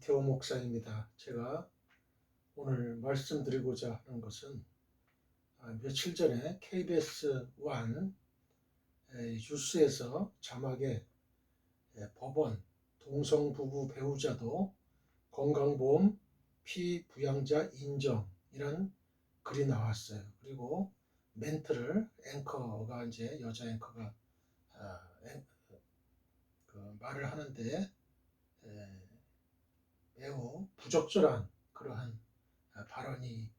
이태호 목사입니다. 제가 오늘 말씀드리고자 하는 것은 며칠 전에 KBS 1 뉴스에서 자막에 법원 동성부부 배우자도 건강보험 피부양자 인정이란 글이 나왔어요. 그리고 멘트를 앵커가 이제 여자 앵커가 말을 하는데 매우 부적절한 그러한 발언이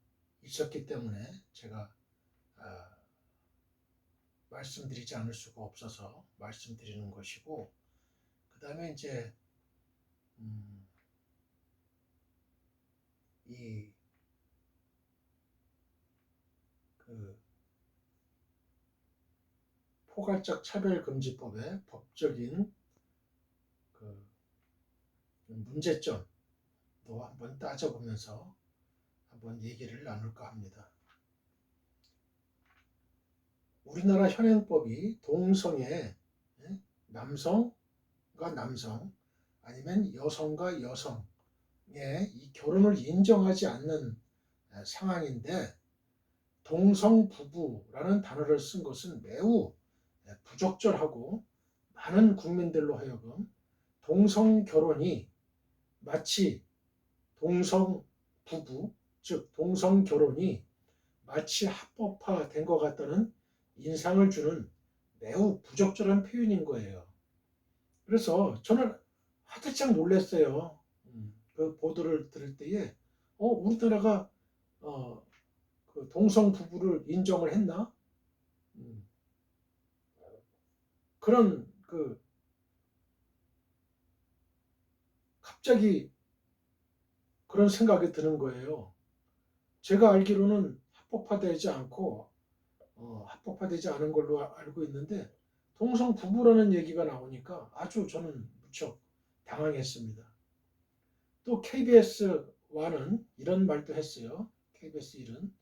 있었기 때문에 제가 말씀드리지 않을 수가 없어서 말씀드리는 것이고, 그 다음에 이제 그 포괄적 차별금지법의 법적인 그 문제점도 한번 따져보면서 한번 얘기를 나눌까 합니다. 우리나라 현행법이 동성애, 남성과 남성 아니면 여성과 여성의 이 결혼을 인정하지 않는 상황인데, 동성부부라는 단어를 쓴 것은 매우 부적절하고 많은 국민들로 하여금 동성결혼이 마치 동성부부, 즉 동성결혼이 마치 합법화된 것 같다는 인상을 주는 매우 부적절한 표현인 거예요. 그래서 저는 화들짝 놀랐어요. 그 보도를 들을 때에 우리나라가 그 동성 부부를 인정을 했나? 그런 갑자기 그런 생각이 드는 거예요. 제가 알기로는 합법화되지 않고 합법화되지 않은 걸로 알고 있는데, 동성 부부라는 얘기가 나오니까 아주 저는 무척 당황했습니다. 또 KBS 1은 이런 말도 했어요. KBS 1은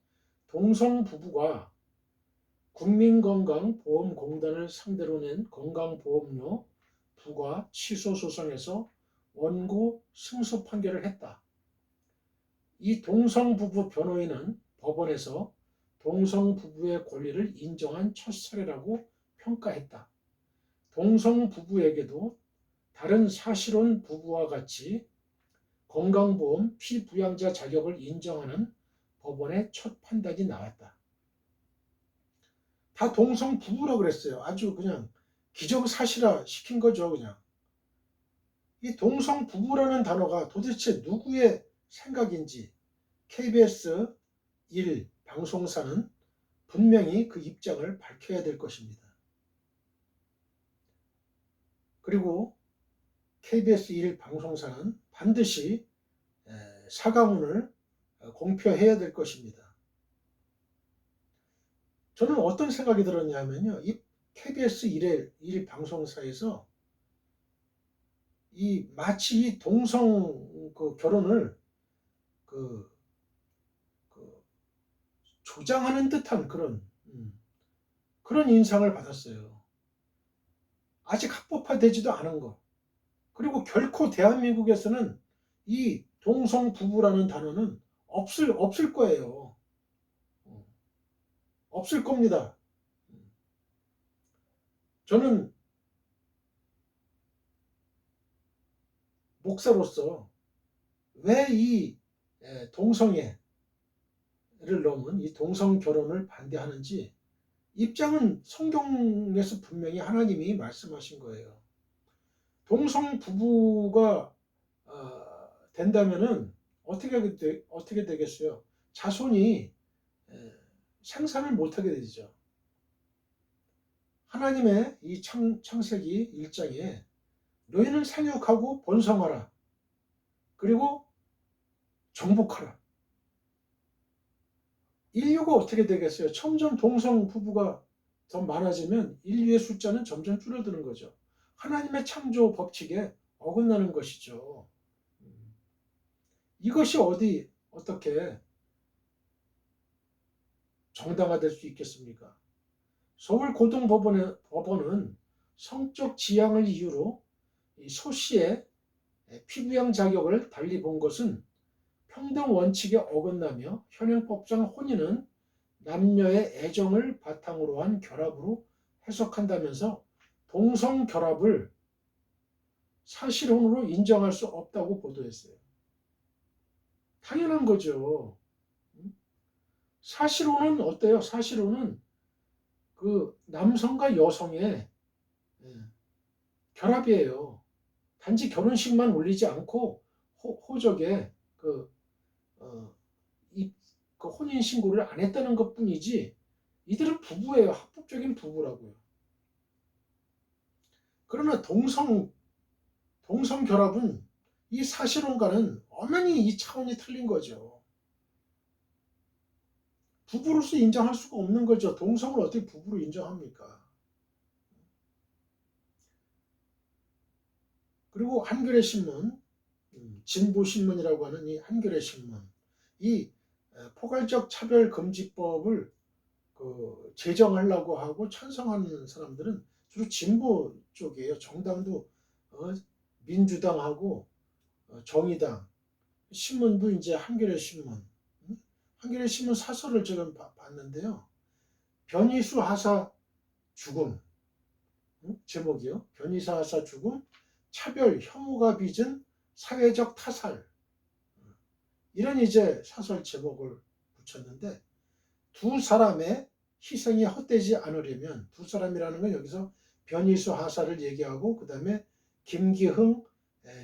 동성 부부가 국민건강보험공단을 상대로 낸 건강보험료 부과 취소 소송에서 원고 승소 판결을 했다. 이 동성부부 변호인은 법원에서 동성부부의 권리를 인정한 첫 사례라고 평가했다. 동성부부에게도 다른 사실혼 부부와 같이 건강보험 피부양자 자격을 인정하는 법원의 첫 판단이 나왔다. 다 동성부부라고 그랬어요. 아주 그냥 기정사실화 시킨 거죠. 그냥 이 동성부부라는 단어가 도대체 누구의 생각인지 KBS 1 방송사는 분명히 그 입장을 밝혀야 될 것입니다. 그리고 KBS 1 방송사는 반드시 사과문을 공표해야 될 것입니다. 저는 어떤 생각이 들었냐면요, 이 KBS 1 방송사에서 마치 이 동성 결혼을 조장하는 듯한 그런 인상을 받았어요. 아직 합법화되지도 않은 것. 그리고 결코 대한민국에서는 이 동성 부부라는 단어는 없을 거예요. 없을 겁니다. 저는 목사로서 왜 이 동성애를 넘은 이 동성 결혼을 반대하는지 입장은 성경에서 분명히 하나님이 말씀하신 거예요. 동성 부부가 된다면은 어떻게 되겠어요? 자손이 생산을 못하게 되죠. 하나님의 이 창세기 1장에 너희는 생육하고 번성하라. 그리고 정복하라. 인류가 어떻게 되겠어요? 점점 동성 부부가 더 많아지면 인류의 숫자는 점점 줄어드는 거죠. 하나님의 창조 법칙에 어긋나는 것이죠. 이것이 어떻게 정당화될 수 있겠습니까? 서울고등법원은 성적 지향을 이유로 이 소 씨의 피부양 자격을 달리 본 것은 평등 원칙에 어긋나며 현행법상 혼인은 남녀의 애정을 바탕으로 한 결합으로 해석한다면서 동성 결합을 사실혼으로 인정할 수 없다고 보도했어요. 당연한 거죠. 사실혼은 어때요? 사실혼은 그 남성과 여성의 결합이에요. 단지 결혼식만 올리지 않고 호적에 어, 그 혼인 신고를 안 했다는 것뿐이지 이들은 부부예요. 합법적인 부부라고요. 그러나 동성 결합은 이 사실혼과는 엄연히 이 차원이 틀린 거죠. 부부로서 인정할 수가 없는 거죠. 동성을 어떻게 부부로 인정합니까? 그리고 한겨레 신문, 진보 신문이라고 하는 이 한겨레 신문, 이 포괄적 차별금지법을 제정하려고 하고 찬성하는 사람들은 주로 진보 쪽이에요. 정당도 민주당하고 정의당, 신문도 이제 한겨레 신문, 한겨레 신문 사설을 지금 봤는데요. 변희수 하사 죽음, 제목이요. 변희수 하사 죽음, 차별 혐오가 빚은 사회적 타살, 이런 이제 사설 제목을 붙였는데, 두 사람의 희생이 헛되지 않으려면, 두 사람이라는 건 여기서 변희수 하사를 얘기하고 그 다음에 김기흥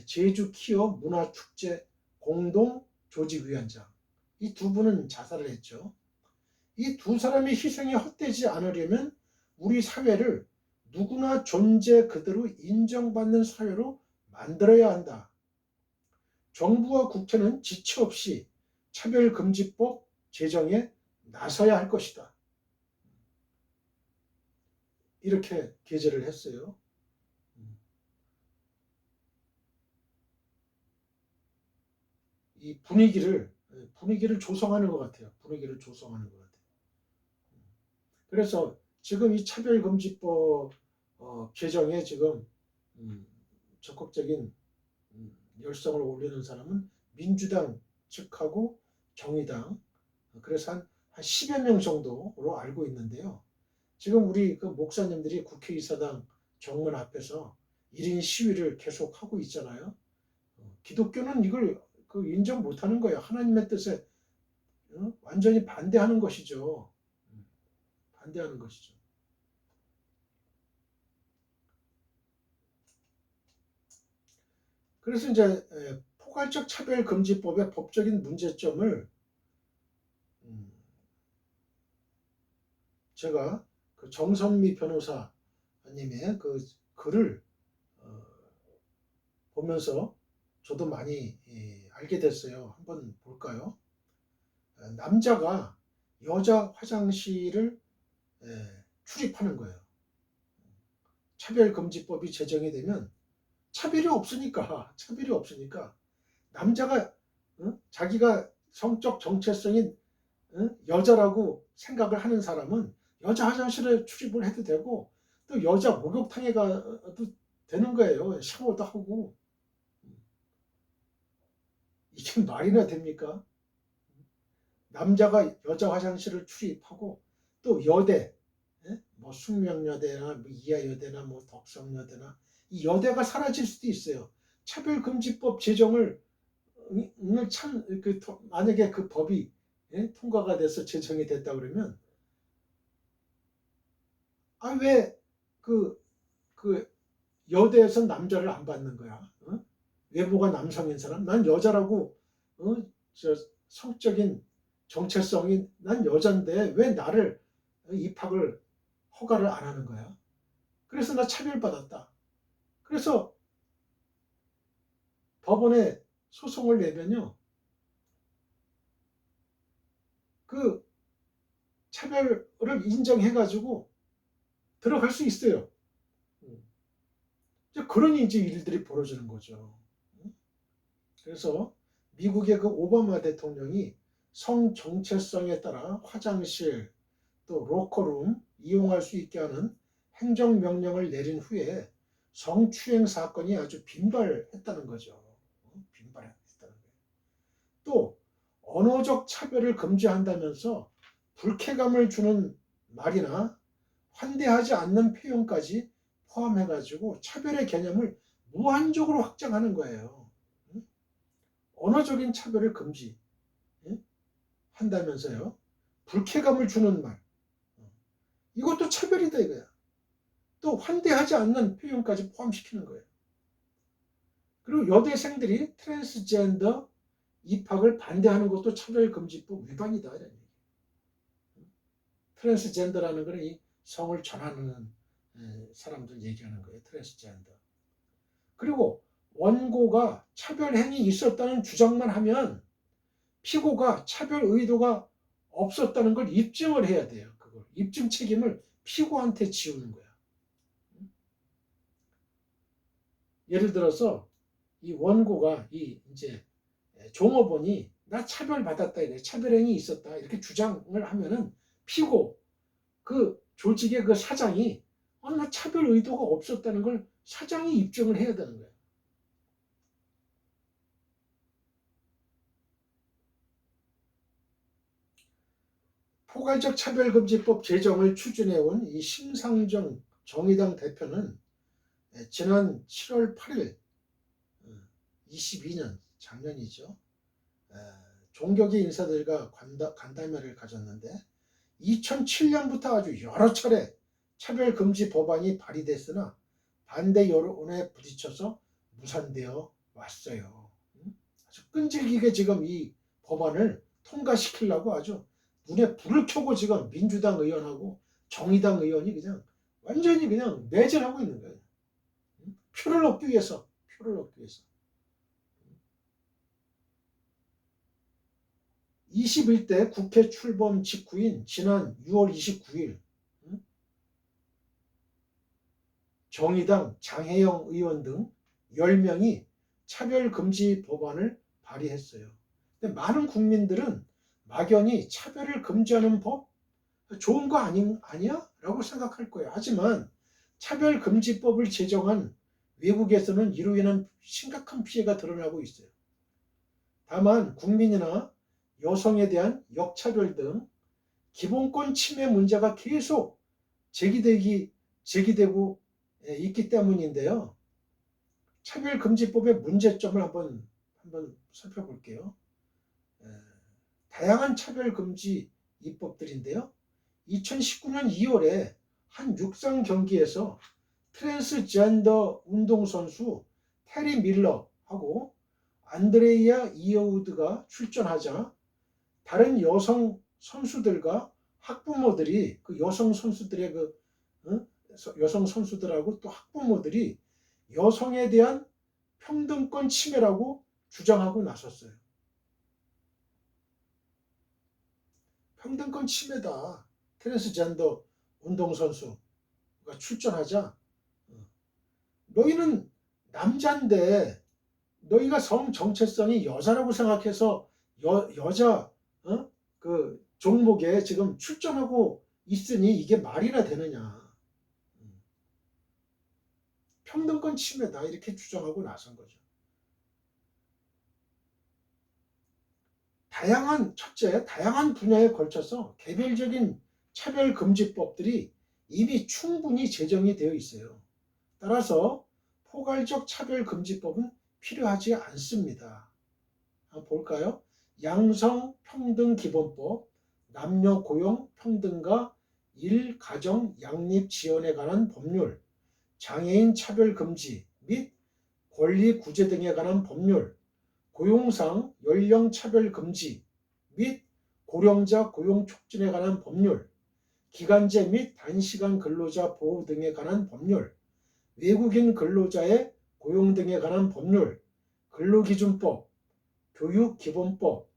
제주 키어 문화축제 공동 조직위원장, 이 두 분은 자살을 했죠. 이 두 사람의 희생이 헛되지 않으려면 우리 사회를 누구나 존재 그대로 인정받는 사회로 만들어야 한다. 정부와 국회는 지체 없이 차별금지법 제정에 나서야 할 것이다. 이렇게 게재를 했어요. 이 분위기를 조성하는 것 같아요. 분위기를 조성하는 것 같아요. 그래서 지금 이 차별금지법 개정에 지금 적극적인 열성을 올리는 사람은 민주당 측하고 정의당, 그래서 한 10여 명 정도로 알고 있는데요. 지금 우리 그 목사님들이 국회의사당 정문 앞에서 1인 시위를 계속 하고 있잖아요. 기독교는 이걸 인정 못하는 거예요. 하나님의 뜻에 완전히 반대하는 것이죠. 반대하는 것이죠. 그래서 이제 포괄적 차별금지법의 법적인 문제점을 제가 그 정선미 변호사님의 그 글을 보면서 저도 많이 알게 됐어요. 한번 볼까요? 남자가 여자 화장실을 출입하는 거예요. 차별금지법이 제정이 되면 차별이 없으니까 남자가 자기가 성적 정체성인 여자라고 생각을 하는 사람은 여자 화장실에 출입을 해도 되고 또 여자 목욕탕에 가도 되는 거예요. 샤워도 하고. 이게 말이나 됩니까? 남자가 여자 화장실을 출입하고 또 여대, 뭐 숙명여대나 뭐 이하여대나 뭐 덕성여대나 이 여대가 사라질 수도 있어요. 차별금지법 제정을 만약에 그 법이 통과가 돼서 제정이 됐다 그러면 왜 그 여대에서 남자를 안 받는 거야? 외모가 남성인 사람? 난 여자라고 저 성적인 정체성이 난 여잔데 왜 나를 입학을 허가를 안 하는 거야? 그래서 나 차별받았다. 그래서 법원에 소송을 내면요. 그 차별을 인정해가지고 들어갈 수 있어요. 그런 이제 일들이 벌어지는 거죠. 그래서 미국의 그 오바마 대통령이 성 정체성에 따라 화장실 또 로커룸 이용할 수 있게 하는 행정명령을 내린 후에 성추행 사건이 아주 빈발했다는 거죠. 또 언어적 차별을 금지한다면서 불쾌감을 주는 말이나 환대하지 않는 표현까지 포함해가지고 차별의 개념을 무한적으로 확장하는 거예요. 언어적인 차별을 금지한다면서요. 불쾌감을 주는 말. 이것도 차별이다 이거야. 또 환대하지 않는 표현까지 포함시키는 거예요. 그리고 여대생들이 트랜스젠더 입학을 반대하는 것도 차별금지법 위반이다. 이런 얘기. 트랜스젠더라는 것은 이 성을 전하는 사람들 얘기하는 거예요. 트랜스젠더. 그리고 원고가 차별행위 있었다는 주장만 하면 피고가 차별 의도가 없었다는 걸 입증을 해야 돼요. 그걸 입증 책임을 피고한테 지우는 거야. 예를 들어서 이 원고가 이제 종업원이 나 차별받았다 이래 차별행위 있었다 이렇게 주장을 하면은 피고 그 조직의 그 사장이 나 차별 의도가 없었다는 걸 사장이 입증을 해야 되는 거예요. 포괄적 차별금지법 제정을 추진해온 이 심상정 정의당 대표는 지난 7월 8일 22년 작년이죠. 종교계 인사들과 간담회를 가졌는데 2007년부터 아주 여러 차례 차별금지 법안이 발의됐으나 반대 여론에 부딪혀서 무산되어 왔어요. 아주 끈질기게 지금 이 법안을 통과시키려고 아주 눈에 불을 켜고 지금 민주당 의원하고 정의당 의원이 그냥 완전히 그냥 매진하고 있는 거예요. 표를 얻기 위해서. 21대 국회 출범 직후인 지난 6월 29일 정의당 장혜영 의원 등 10명이 차별금지 법안을 발의했어요. 근데 많은 국민들은 막연히 차별을 금지하는 법 좋은 거 아니야? 라고 생각할 거예요. 하지만 차별금지법을 제정한 외국에서는 이로 인한 심각한 피해가 드러나고 있어요. 다만 국민이나 여성에 대한 역차별 등 기본권 침해 문제가 계속 제기되고 있기 때문인데요. 차별금지법의 문제점을 한번 살펴볼게요. 다양한 차별금지 입법들인데요. 2019년 2월에 한 육상 경기에서 트랜스젠더 운동선수 테리 밀러하고 안드레이아 이어우드가 출전하자 다른 여성 선수들과 학부모들이 그 여성 선수들의 여성 선수들하고 또 학부모들이 여성에 대한 평등권 침해라고 주장하고 나섰어요. 평등권 침해다. 트랜스젠더 운동선수가 출전하자 너희는 남자인데 너희가 성 정체성이 여자라고 생각해서 여자 그 종목에 지금 출전하고 있으니 이게 말이나 되느냐. 평등권 침해다 이렇게 주장하고 나선 거죠. 다양한 분야에 걸쳐서 개별적인 차별금지법들이 이미 충분히 제정이 되어 있어요. 따라서 포괄적 차별금지법은 필요하지 않습니다. 한번 볼까요? 양성평등기본법, 남녀고용평등과 일가정 양립지원에 관한 법률, 장애인 차별금지 및 권리구제 등에 관한 법률, 고용상 연령차별금지 및 고령자 고용촉진에 관한 법률, 기간제 및 단시간 근로자 보호 등에 관한 법률, 외국인 근로자의 고용 등에 관한 법률, 근로기준법, 교육기본법,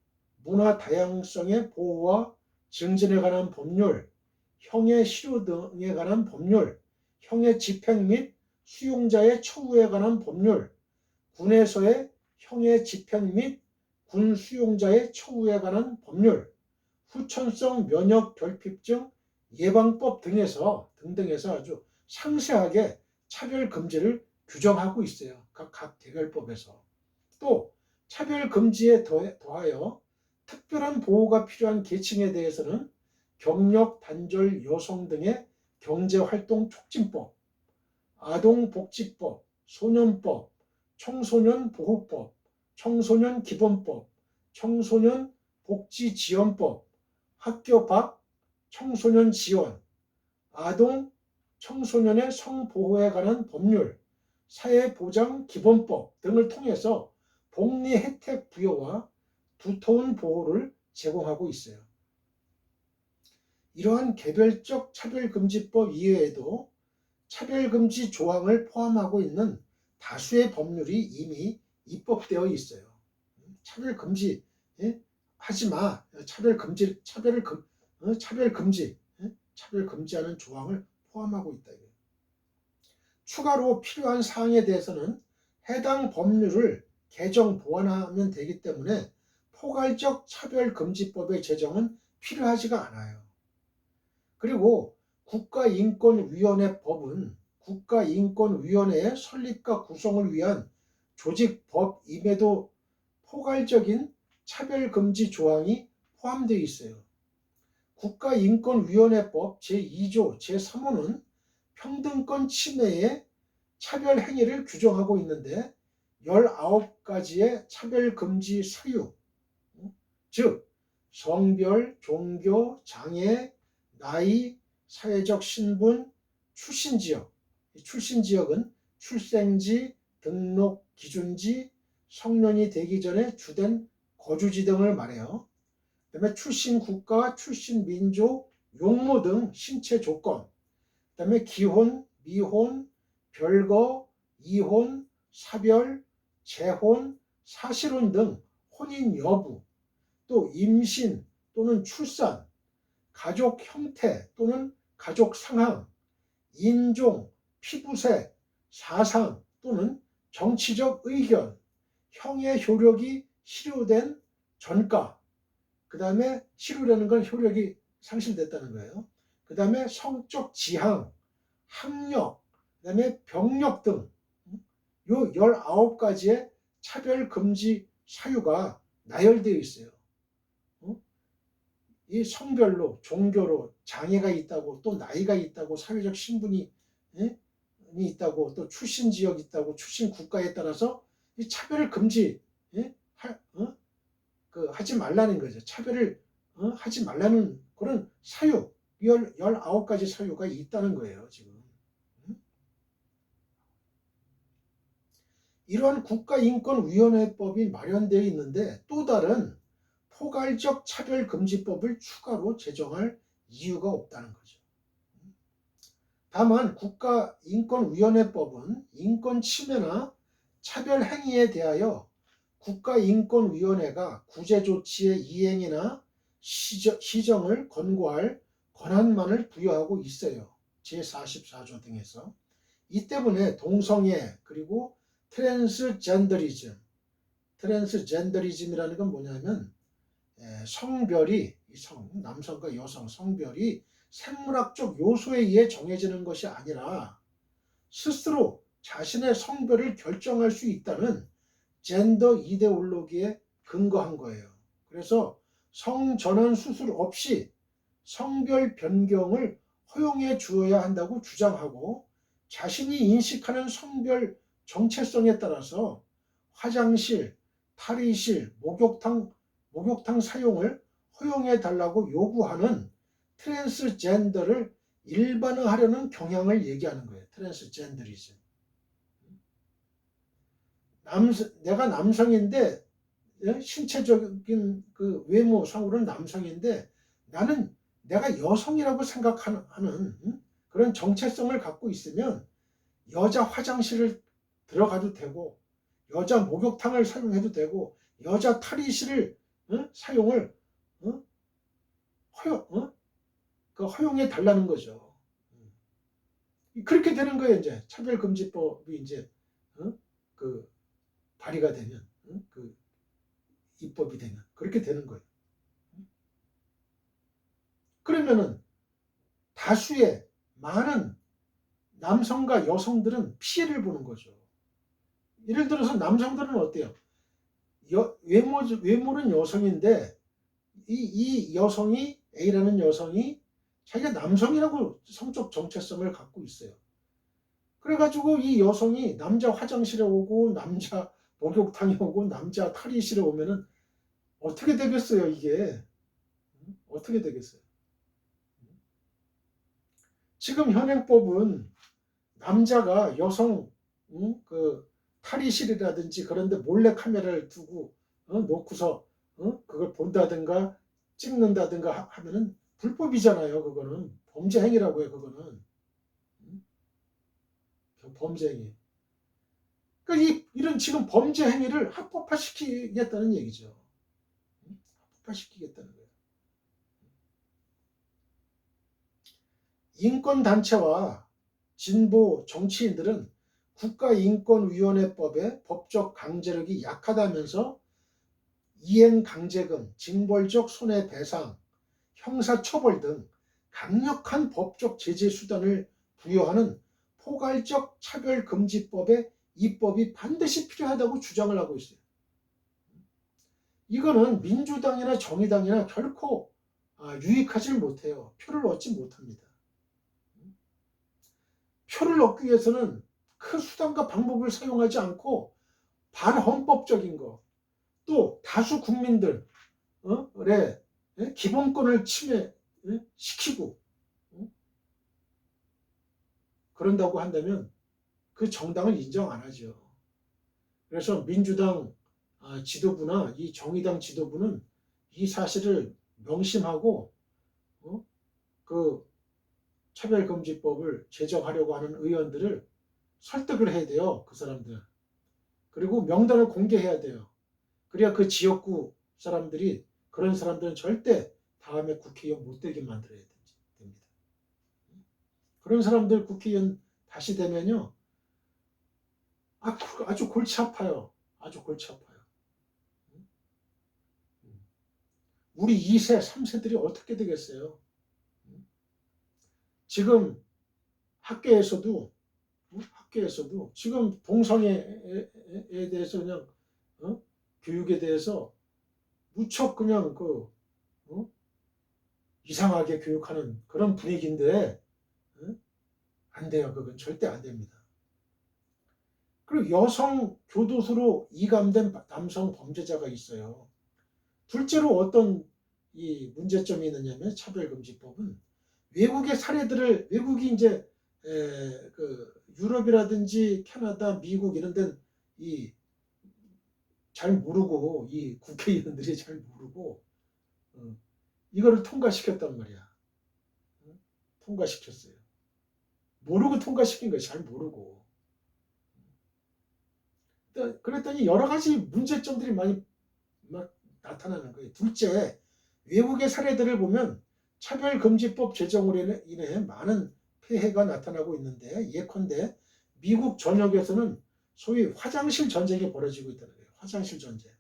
문화다양성의 보호와 증진에 관한 법률, 형의 실효 등에 관한 법률, 형의 집행 및 수용자의 처우에 관한 법률, 군에서의 형의 집행 및 군 수용자의 처우에 관한 법률, 후천성 면역 결핍증 예방법 등등에서 아주 상세하게 차별 금지를 규정하고 있어요. 각 개별법에서. 또 차별 금지에 더하여 특별한 보호가 필요한 계층에 대해서는 경력 단절 여성 등의 경제활동 촉진법, 아동복지법, 소년법, 청소년보호법, 청소년기본법, 청소년복지지원법, 학교 밖 청소년 지원, 아동 청소년의 성보호에 관한 법률, 사회보장기본법 등을 통해서 복리 혜택 부여와 두터운 보호를 제공하고 있어요. 이러한 개별적 차별금지법 이외에도 차별금지 조항을 포함하고 있는 다수의 법률이 이미 입법되어 있어요. 차별금지 하지 마. 차별금지하는 조항을 포함하고 있다. 추가로 필요한 사항에 대해서는 해당 법률을 개정 보완하면 되기 때문에 포괄적 차별금지법의 제정은 필요하지가 않아요. 그리고 국가인권위원회법은 국가인권위원회의 설립과 구성을 위한 조직법임에도 포괄적인 차별금지 조항이 포함되어 있어요. 국가인권위원회법 제2조 제3호는 평등권 침해의 차별 행위를 규정하고 있는데 19가지의 차별금지 사유, 즉 성별, 종교, 장애, 나이, 사회적 신분, 출신지역. 출신지역은 출생지, 등록 기준지, 성년이 되기 전에 주된 거주지 등을 말해요. 그 다음에 출신 국가, 출신 민족, 용모 등 신체 조건, 그 다음에 기혼, 미혼, 별거, 이혼, 사별, 재혼, 사실혼 등 혼인 여부, 또 임신 또는 출산, 가족 형태 또는 가족 상황, 인종, 피부색, 사상 또는 정치적 의견, 형의 효력이 실효된 전가, 그 다음에 실효라는 건 효력이 상실됐다는 거예요. 그 다음에 성적 지향, 학력, 그 다음에 병력 등 요 19가지의 차별금지 사유가 나열되어 있어요. 이 성별로, 종교로 장애가 있다고, 또 나이가 있다고, 사회적 신분이 있다고, 또 출신 지역이 있다고, 출신 국가에 따라서 이 차별을 금지 하지 말라는 거죠. 차별을 하지 말라는 그런 사유, 19가지 사유가 있다는 거예요, 지금. 이러한 국가인권위원회법이 마련되어 있는데 또 다른 포괄적 차별금지법을 추가로 제정할 이유가 없다는 거죠. 다만 국가인권위원회법은 인권 침해나 차별 행위에 대하여 국가인권위원회가 구제조치의 이행이나 시정을 권고할 권한만을 부여하고 있어요. 제44조 등에서. 이 때문에 동성애 그리고 트랜스젠더리즘이라는 건 뭐냐면 성별이 남성과 여성 성별이 생물학적 요소에 의해 정해지는 것이 아니라 스스로 자신의 성별을 결정할 수 있다는 젠더 이데올로기에 근거한 거예요. 그래서 성전환 수술 없이 성별 변경을 허용해 주어야 한다고 주장하고 자신이 인식하는 성별 정체성에 따라서 화장실, 탈의실, 목욕탕 사용을 허용해 달라고 요구하는 트랜스젠더를 일반화하려는 경향을 얘기하는 거예요. 트랜스젠더리즘. 내가 남성인데 신체적인 그 외모상으로는 남성인데 나는 내가 여성이라고 생각하는 그런 정체성을 갖고 있으면 여자 화장실을 들어가도 되고 여자 목욕탕을 사용해도 되고 여자 탈의실을 사용을 허용해 달라는 거죠. 그렇게 되는 거예요. 이제 차별금지법이 이제 그 발의가 되면 그 입법이 되면 그렇게 되는 거예요. 그러면은 다수의 많은 남성과 여성들은 피해를 보는 거죠. 예를 들어서 남성들은 어때요? 외모는 여성인데 이 여성이 A라는 여성이 자기가 남성이라고 성적 정체성을 갖고 있어요. 그래가지고 이 여성이 남자 화장실에 오고 남자 목욕탕에 오고 남자 탈의실에 오면은 어떻게 되겠어요, 이게? 어떻게 되겠어요? 지금 현행법은 남자가 여성 그 탈의실이라든지 그런데 몰래 카메라를 두고 놓고서 그걸 본다든가 찍는다든가 하면은 불법이잖아요. 그거는 범죄 행위라고 해요. 그거는 범죄 행위. 그러니까 이런 지금 범죄 행위를 합법화시키겠다는 얘기죠. 합법화시키겠다는 거예요. 인권단체와 진보 정치인들은 국가인권위원회법의 법적 강제력이 약하다면서 이행강제금, 징벌적 손해배상, 형사처벌 등 강력한 법적 제재 수단을 부여하는 포괄적 차별금지법의 입법이 반드시 필요하다고 주장을 하고 있어요. 이거는 민주당이나 정의당이나 결코 유익하지 못해요. 표를 얻지 못합니다. 표를 얻기 위해서는 그 수단과 방법을 사용하지 않고 반헌법적인 거, 또 다수 국민들의 기본권을 침해시키고 그런다고 한다면 그 정당을 인정 안 하죠. 그래서 민주당 지도부나 이 정의당 지도부는 이 사실을 명심하고 그 차별금지법을 제정하려고 하는 의원들을 설득을 해야 돼요. 그 사람들. 그리고 명단을 공개해야 돼요. 그래야 그 지역구 사람들이 그런 사람들은 절대 다음에 국회의원 못 되게 만들어야 됩니다. 그런 사람들 국회의원 다시 되면요. 아주 골치 아파요. 아주 골치 아파요. 우리 2세, 3세들이 어떻게 되겠어요? 지금 학교에서도 지금 동성애에 대해서 그냥 교육에 대해서 무척 그냥 이상하게 교육하는 그런 분위기인데 안 돼요. 그건 절대 안 됩니다. 그리고 여성 교도소로 이감된 남성 범죄자가 있어요. 둘째로 어떤 이 문제점이 있느냐면 차별금지법은 외국이 이제 유럽이라든지 캐나다, 미국 이런 데는 잘 모르고 이 국회의원들이 잘 모르고 이거를 통과시켰단 말이야. 통과시켰어요. 모르고 통과시킨 거예요. 잘 모르고. 그랬더니 여러 가지 문제점들이 많이 막 나타나는 거예요. 둘째, 외국의 사례들을 보면 차별금지법 제정으로 인해 많은 폐해가 나타나고 있는데 예컨대 미국 전역에서는 소위 화장실 전쟁이 벌어지고 있다는 거예요. 화장실 전쟁.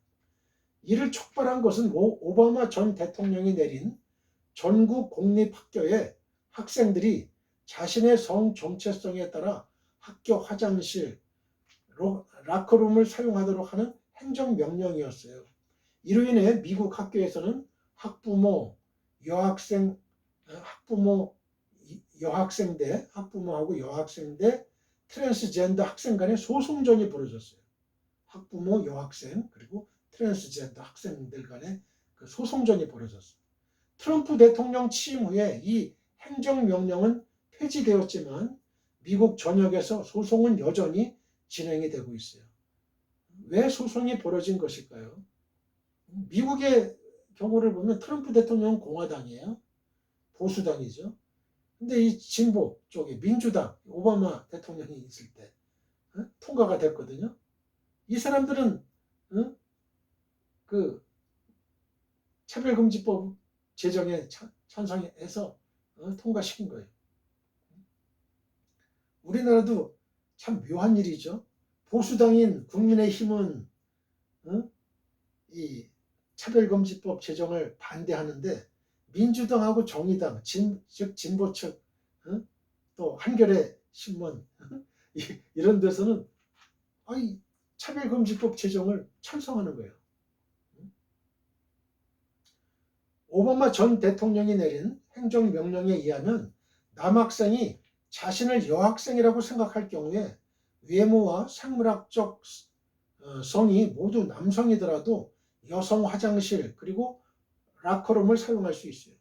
이를 촉발한 것은 오바마 전 대통령이 내린 전국 공립학교에 학생들이 자신의 성 정체성에 따라 학교 화장실, 라커룸을 사용하도록 하는 행정명령이었어요. 이로 인해 미국 학교에서는 학부모, 학부모하고 여학생 대 트랜스젠더 학생 간의 소송전이 벌어졌어요. 학부모, 여학생 그리고 트랜스젠더 학생들 간의 그 소송전이 벌어졌어요. 트럼프 대통령 취임 후에 이 행정명령은 폐지되었지만 미국 전역에서 소송은 여전히 진행이 되고 있어요. 왜 소송이 벌어진 것일까요? 미국의 경우를 보면 트럼프 대통령은 공화당이에요. 보수당이죠. 근데 이 진보 쪽에 민주당, 오바마 대통령이 있을 때 통과가 됐거든요. 이 사람들은 그 차별금지법 제정에 찬성해서 통과시킨 거예요. 우리나라도 참 묘한 일이죠. 보수당인 국민의힘은 이 차별금지법 제정을 반대하는데 민주당하고 정의당, 즉 진보 측, 또 한겨레 신문 이런 데서는 차별금지법 제정을 찬성하는 거예요. 오바마 전 대통령이 내린 행정명령에 의하면 남학생이 자신을 여학생이라고 생각할 경우에 외모와 생물학적 성이 모두 남성이더라도 여성 화장실 그리고 라커룸을 사용할 수 있어요.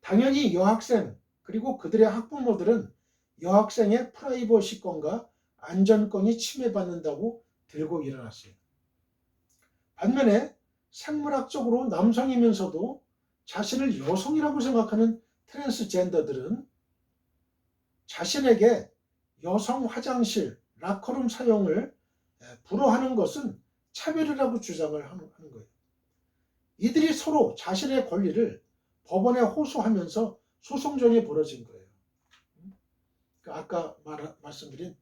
당연히 여학생 그리고 그들의 학부모들은 여학생의 프라이버시권과 안전권이 침해받는다고 들고 일어났어요. 반면에 생물학적으로 남성이면서도 자신을 여성이라고 생각하는 트랜스젠더들은 자신에게 여성 화장실, 라커룸 사용을 불허하는 것은 차별이라고 주장을 하는 거예요. 이들이 서로 자신의 권리를 법원에 호소하면서 소송전이 벌어진 거예요. 아까 말씀드린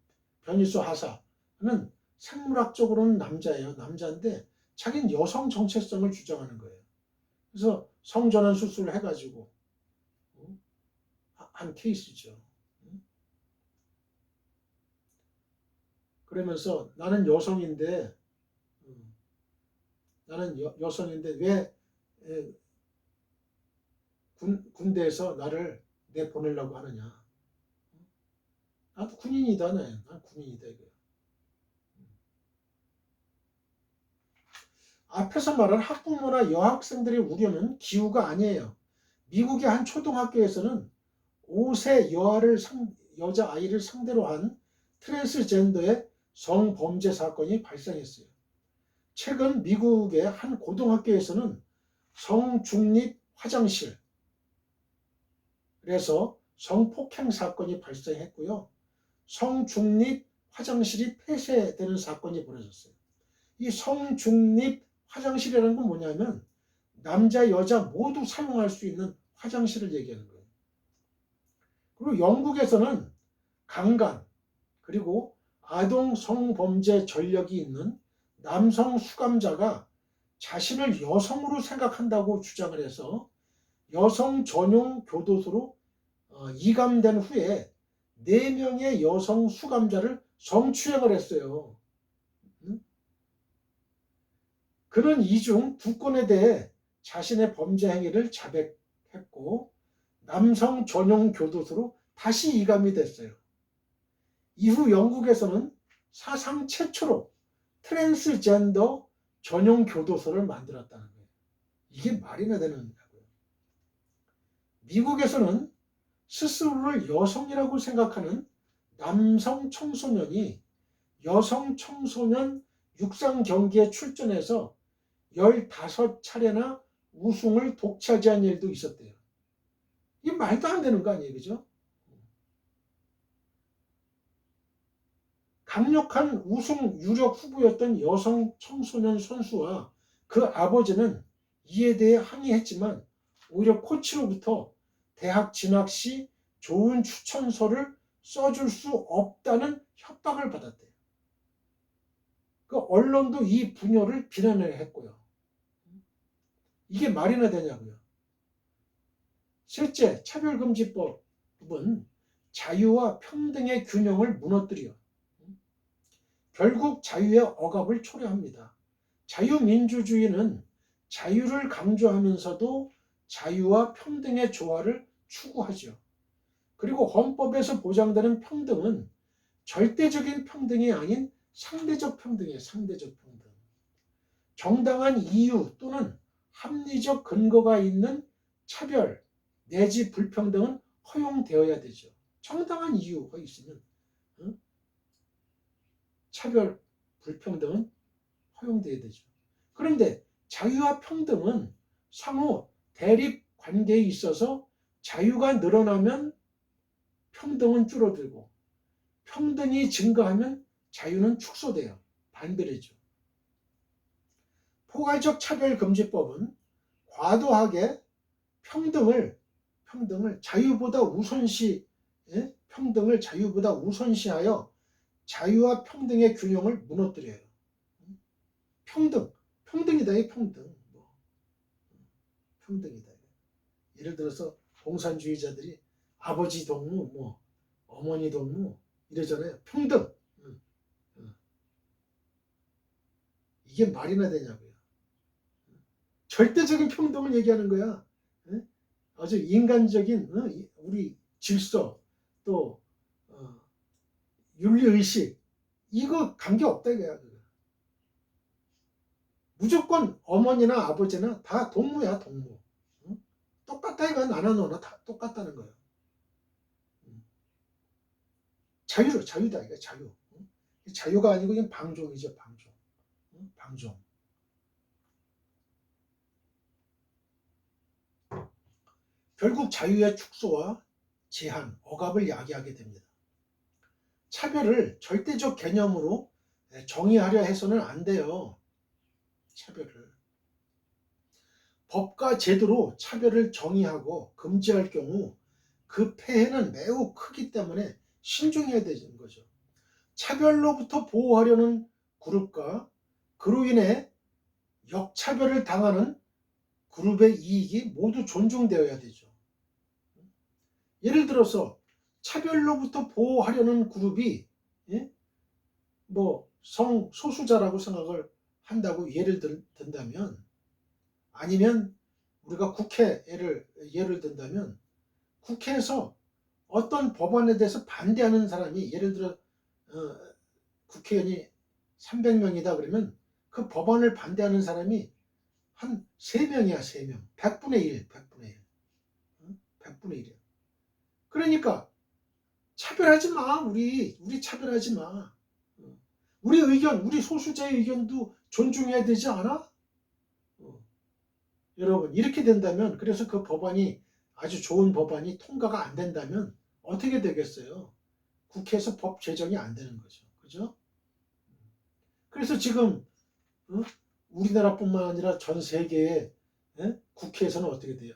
변희수 하사는 생물학적으로는 남자예요. 남자인데 자기는 여성 정체성을 주장하는 거예요. 그래서 성전환 수술을 해가지고 한 케이스죠. 그러면서 나는 여성인데 왜 군대에서 나를 내보내려고 하느냐. 나도 군인이다. 난 군인이다 이거야. 앞에서 말한 학부모나 여학생들의 우려는 기우가 아니에요. 미국의 한 초등학교에서는 5세 여자아이를 상대로 한 트랜스젠더의 성범죄 사건이 발생했어요. 최근 미국의 한 고등학교에서는 성중립 화장실에서 성폭행 사건이 발생했고요. 성중립 화장실이 폐쇄되는 사건이 벌어졌어요. 이 성중립 화장실이라는 건 뭐냐면 남자 여자 모두 사용할 수 있는 화장실을 얘기하는 거예요. 그리고 영국에서는 강간 그리고 아동 성범죄 전력이 있는 남성 수감자가 자신을 여성으로 생각한다고 주장을 해서 여성 전용 교도소로 이감된 후에 4명의 여성 수감자를 성추행을 했어요. 그는 이 중 2건에 대해 자신의 범죄 행위를 자백했고 남성 전용 교도소로 다시 이감이 됐어요. 이후 영국에서는 사상 최초로 트랜스젠더 전용 교도소를 만들었다는 거예요. 이게 말이나 되는 거고요. 미국에서는 스스로를 여성이라고 생각하는 남성 청소년이 여성 청소년 육상 경기에 출전해서 15차례나 우승을 독차지한 일도 있었대요. 이게 말도 안 되는 거 아니에요, 그죠? 강력한 우승 유력 후보였던 여성 청소년 선수와 그 아버지는 이에 대해 항의했지만 오히려 코치로부터 대학 진학 시 좋은 추천서를 써줄 수 없다는 협박을 받았대요. 그 언론도 이 분열을 비난을 했고요. 이게 말이나 되냐고요. 실제 차별금지법은 자유와 평등의 균형을 무너뜨려 결국 자유의 억압을 초래합니다. 자유민주주의는 자유를 강조하면서도 자유와 평등의 조화를 추구하죠. 그리고 헌법에서 보장되는 평등은 절대적인 평등이 아닌 상대적 평등이에요. 상대적 평등. 정당한 이유 또는 합리적 근거가 있는 차별 내지 불평등은 허용되어야 되죠. 정당한 이유가 있으면 차별, 불평등은 허용되어야 되죠. 그런데 자유와 평등은 상호 대립 관계에 있어서 자유가 늘어나면 평등은 줄어들고 평등이 증가하면 자유는 축소돼요. 반대죠. 포괄적 차별금지법은 과도하게 평등을 자유보다 우선시하여 자유와 평등의 균형을 무너뜨려요. 평등이다 이 평등이다. 예를 들어서 공산주의자들이 아버지 동무, 어머니 동무 이러잖아요. 평등. 이게 말이나 되냐고요. 절대적인 평등을 얘기하는 거야. 아주 인간적인 우리 질서 또 윤리의식 이거 관계없다 이거야. 무조건 어머니나 아버지나 다 동무야 동무. 응? 똑같다 이거 나나 너나 다 똑같다는 거야. 자유다 이거 자유. 응? 자유가 아니고 그냥 방종이죠 방종. 응? 방종. 결국 자유의 축소와 제한, 억압을 야기하게 됩니다. 차별을 절대적 개념으로 정의하려 해서는 안 돼요. 차별을. 법과 제도로 차별을 정의하고 금지할 경우 그 폐해는 매우 크기 때문에 신중해야 되는 거죠. 차별로부터 보호하려는 그룹과 그로 인해 역차별을 당하는 그룹의 이익이 모두 존중되어야 되죠. 예를 들어서 차별로부터 보호하려는 그룹이 뭐 성소수자라고 생각을 한다고 예를 든다면 아니면 우리가 국회 예를 든다면 국회에서 어떤 법안에 대해서 반대하는 사람이 예를 들어 국회의원이 300명이다 그러면 그 법안을 반대하는 사람이 한 3명이야 3명 100분의 1 100분의 1이야. 그러니까 차별하지 마. 우리 차별하지 마. 우리 의견 우리 소수자의 의견도 존중해야 되지 않아? 여러분 이렇게 된다면 그래서 그 법안이 아주 좋은 법안이 통과가 안 된다면 어떻게 되겠어요? 국회에서 법 제정이 안 되는 거죠. 그죠? 그래서 지금 우리나라뿐만 아니라 전 세계의 국회에서는 어떻게 돼요?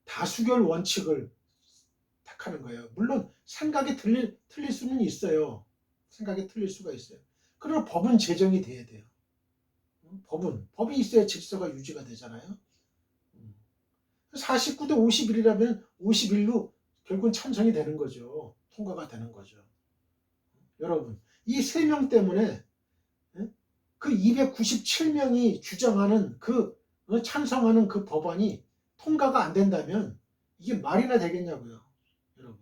다수결 원칙을 택하는 거예요. 물론 생각이 틀릴 수는 있어요. 생각이 틀릴 수가 있어요. 그러나 법은 제정이 돼야 돼요. 법이 있어야 질서가 유지가 되잖아요. 49대 51이라면 51로 결국은 찬성이 되는 거죠. 통과가 되는 거죠. 여러분 이 3명 때문에 그 297명이 주장하는 찬성하는 그 법안이 통과가 안 된다면 이게 말이나 되겠냐고요. 여러분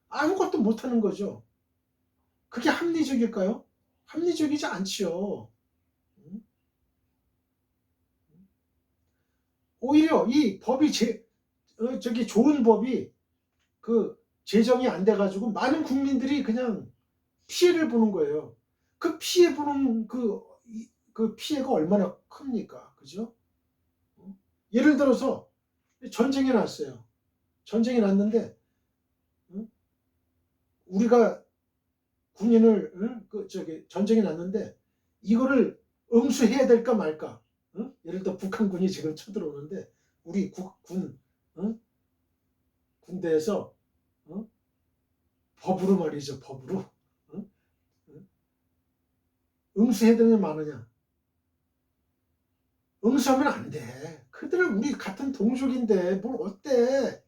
아무것도 못하는 거죠. 그게 합리적일까요? 합리적이지 않지요. 오히려 이 법이 좋은 법이 제정이 안 돼가지고 많은 국민들이 그냥 피해를 보는 거예요. 그 피해 보는 그 피해가 얼마나 큽니까? 그죠? 예를 들어서 전쟁이 났어요. 전쟁이 났는데 우리가 군인을 전쟁이 났는데 이거를 응수해야 될까 말까? 예를 들어 북한군이 지금 쳐들어오는데 우리 군대에서 법으로 말이죠. 법으로 응수해야 되는 많으냐? 응수하면 안 돼. 그들은 우리 같은 동족인데 뭘 어때?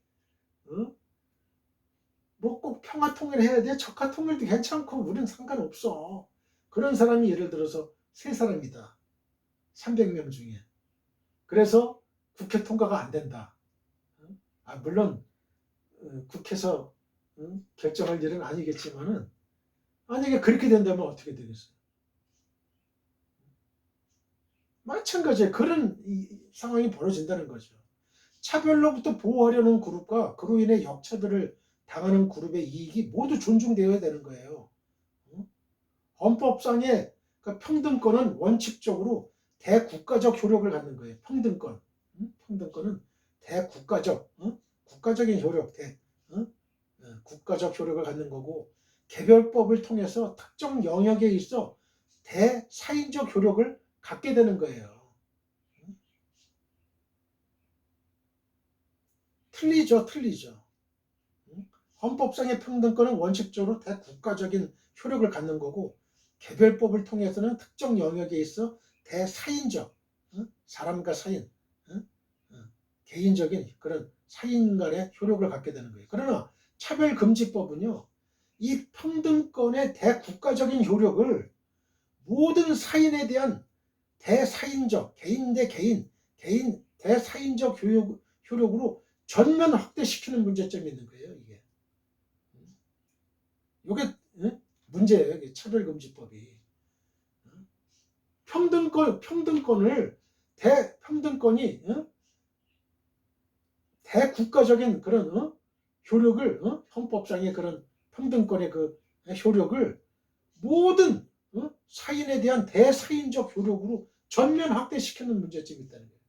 뭐 꼭 평화통일 해야 돼? 적화통일도 괜찮고 우리는 상관없어. 그런 사람이 예를 들어서 3사람이다. 300명 중에. 그래서 국회 통과가 안 된다. 물론 국회에서 결정할 일은 아니겠지만은 만약에 그렇게 된다면 어떻게 되겠어요? 마찬가지에 그런 상황이 벌어진다는 거죠. 차별로부터 보호하려는 그룹과 그로 인해 역차별을 당하는 그룹의 이익이 모두 존중되어야 되는 거예요. 헌법상의 평등권은 원칙적으로 대국가적 효력을 갖는 거예요. 평등권. 평등권은 국가적인 효력, 국가적 효력을 갖는 거고 개별법을 통해서 특정 영역에 있어 대사인적 효력을 갖게 되는 거예요. 틀리죠. 헌법상의 평등권은 원칙적으로 대국가적인 효력을 갖는 거고 개별법을 통해서는 특정 영역에 있어 대사인적, 사람과 사인, 개인적인 그런 사인 간의 효력을 갖게 되는 거예요. 그러나 차별금지법은요, 이 평등권의 대국가적인 효력을 모든 사인에 대한 대사인적, 개인 대 개인 대사인적 효력으로 전면 확대시키는 문제점이 있는 거예요. 이게. 이게 문제예요. 이게 차별금지법이. 평등권을 평등권이 대국가적인 그런 효력을 헌법상의 그런 평등권의 그 효력을 모든 사인에 대한 대사인적 효력으로 전면 확대시키는 문제점이 있다는 거예요.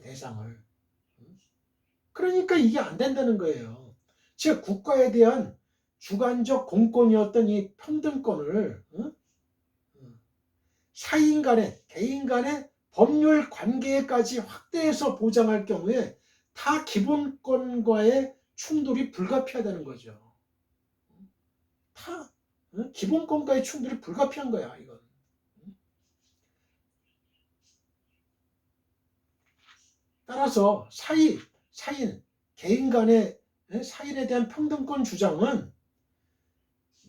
대상을. 그러니까 이게 안 된다는 거예요. 즉 국가에 대한 주관적 공권이었던 이 평등권을 사인 간의 개인 간의 법률 관계까지 확대해서 보장할 경우에 타 기본권과의 충돌이 불가피하다는 거죠. 타 기본권과의 충돌이 불가피한 거야, 이건. 따라서 사인, 개인 간의 사인에 대한 평등권 주장은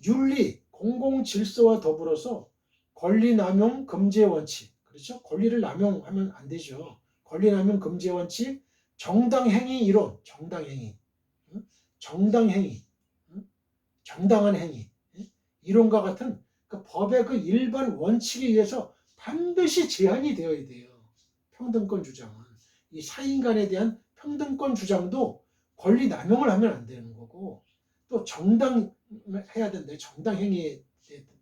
윤리, 공공질서와 더불어서 권리남용 금지의 원칙, 그렇죠? 권리를 남용하면 안 되죠. 권리남용 금지의 원칙, 정당행위 이론, 정당행위, 정당한 행위, 이론과 같은 그 법의 그 일반 원칙에 의해서 반드시 제한이 되어야 돼요. 평등권 주장은. 이 사인 간에 대한 평등권 주장도 권리 남용을 하면 안 되는 거고, 또 정당해야 된다. 정당행위에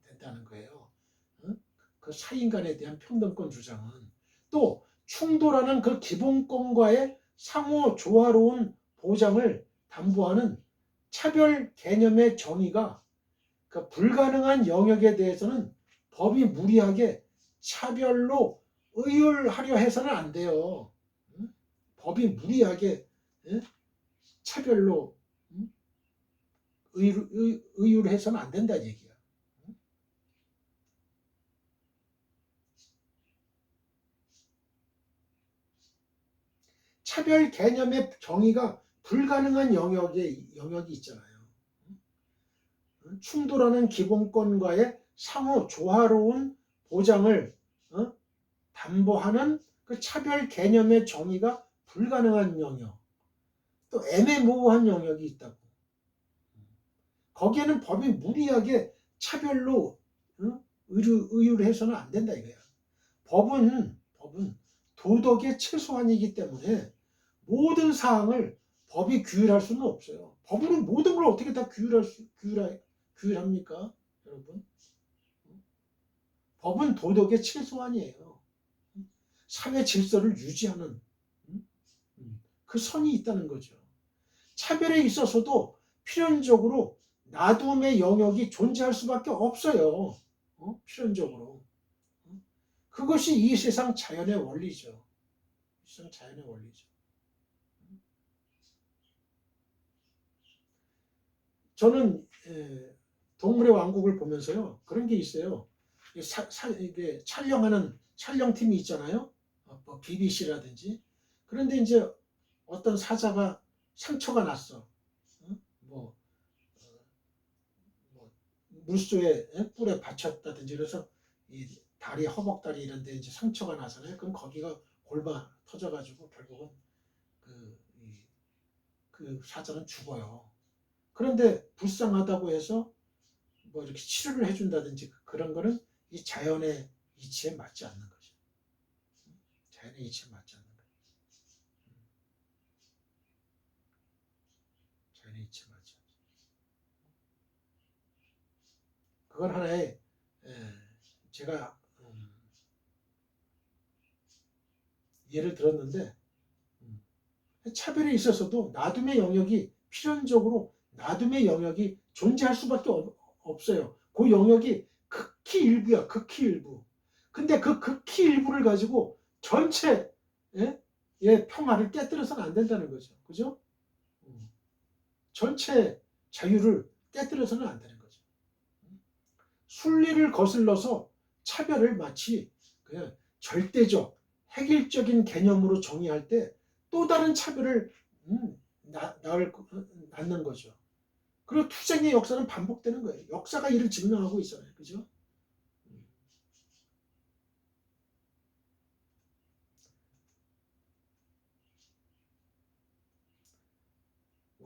된다는 거예요. 그 사인 간에 대한 평등권 주장은. 또 충돌하는 그 기본권과의 상호 조화로운 보장을 담보하는 차별 개념의 정의가 그 불가능한 영역에 대해서는 법이 무리하게 차별로 의율하려 해서는 안 돼요. 법이 무리하게 차별로 의율해서는 안 된다는 얘기야. 차별 개념의 정의가 불가능한 영역이 있잖아요. 충돌하는 기본권과의 상호 조화로운 보장을 담보하는 그 차별 개념의 정의가 불가능한 영역, 또 애매모호한 영역이 있다고. 거기에는 법이 무리하게 차별로 의율해서는 안 된다 이거야. 법은 도덕의 최소한이기 때문에 모든 사항을 법이 규율할 수는 없어요. 법으로 모든 걸 어떻게 다 규율합니까, 여러분? 법은 도덕의 최소한이에요. 사회 질서를 유지하는 그 선이 있다는 거죠. 차별에 있어서도 필연적으로 나둠의 영역이 존재할 수밖에 없어요. 필연적으로. 그것이 이 세상 자연의 원리죠. 세상 자연의 원리죠. 저는 동물의 왕국을 보면서요, 그런 게 있어요. 이게 촬영하는 촬영팀이 있잖아요. 뭐 BBC라든지. 그런데 이제 어떤 사자가 상처가 났어. 뭐, 뭐 물소에 뿔에 받쳤다든지 그래서 이 다리, 허벅다리 이런 데 이제 상처가 나잖아요. 그럼 거기가 골마 터져가지고 결국은 그, 그 사자는 죽어요. 그런데 불쌍하다고 해서 뭐 이렇게 치료를 해준다든지 그런 거는 이 자연의 이치에 맞지 않는 거죠. 자연의 이치에 맞지 않는 거죠. 자연의 이치에 맞지 않죠. 그건 하나의 제가 예를 들었는데 차별에 있어서도 나둠의 영역이 필연적으로 나둠의 영역이 존재할 수밖에 없어요. 그 영역이 극히 일부야. 극히 일부. 근데 그 극히 일부를 가지고 전체 평화를 깨뜨려서는 안 된다는 거죠. 그죠? 전체 자유를 깨뜨려서는 안 되는 거죠. 순리를 거슬러서 차별을 마치 그냥 절대적, 획일적인 개념으로 정의할 때 또 다른 차별을 낳는 거죠. 그리고 투쟁의 역사는 반복되는 거예요. 역사가 이를 증명하고 있잖아요. 그죠?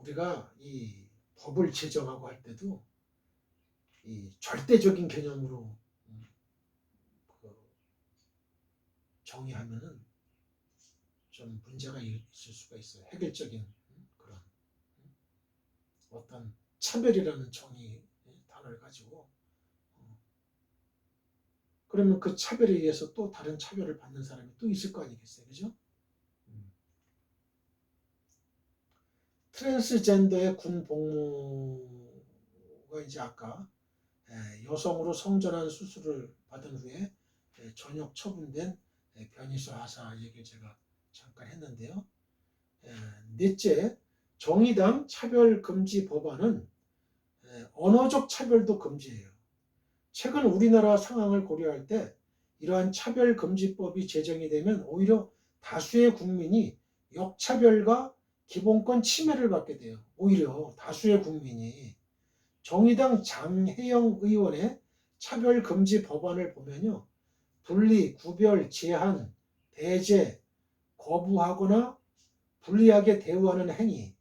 우리가 이 법을 제정하고 할 때도 이 절대적인 개념으로 그 정의하면은 좀 문제가 있을 수가 있어요. 획일적인 그런 어떤 차별이라는 정의 단어를 가지고 그러면 그 차별에 의해서 또 다른 차별을 받는 사람이 또 있을 거 아니겠어요, 그죠? 트랜스젠더의 군 복무가 이제 아까 여성으로 성전환 수술을 받은 후에 전역 처분된 변희수 하사 얘기를 제가 잠깐 했는데요. 넷째, 정의당 차별금지 법안은 언어적 차별도 금지해요. 최근 우리나라 상황을 고려할 때 이러한 차별금지법이 제정이 되면 오히려 다수의 국민이 역차별과 기본권 침해를 받게 돼요. 오히려 다수의 국민이 정의당 장혜영 의원의 차별금지 법안을 보면요. 분리, 구별, 제한, 배제, 거부하거나 불리하게 대우하는 행위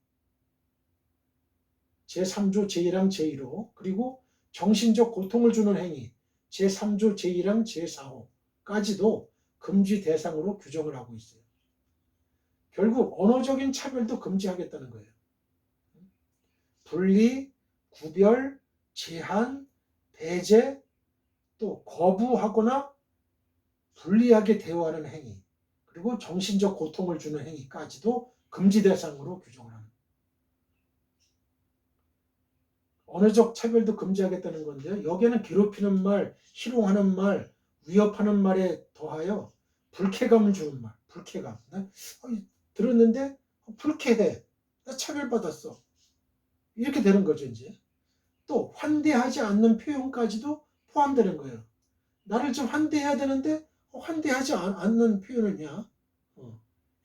제3조 제1항 제1호 그리고 정신적 고통을 주는 행위 제3조 제1항 제4호까지도 금지 대상으로 규정을 하고 있어요. 결국 언어적인 차별도 금지하겠다는 거예요. 분리, 구별, 제한, 배제, 또 거부하거나 불리하게 대우하는 행위 그리고 정신적 고통을 주는 행위까지도 금지 대상으로 규정을 합니다. 언어적 차별도 금지하겠다는 건데요. 여기에는 괴롭히는 말, 희롱하는 말, 위협하는 말에 더하여 불쾌감을 주는 말, 불쾌감. 들었는데 불쾌해. 나 차별받았어. 이렇게 되는 거죠, 이제. 또 환대하지 않는 표현까지도 포함되는 거예요. 나를 좀 환대해야 되는데 환대하지 않는 표현을냐?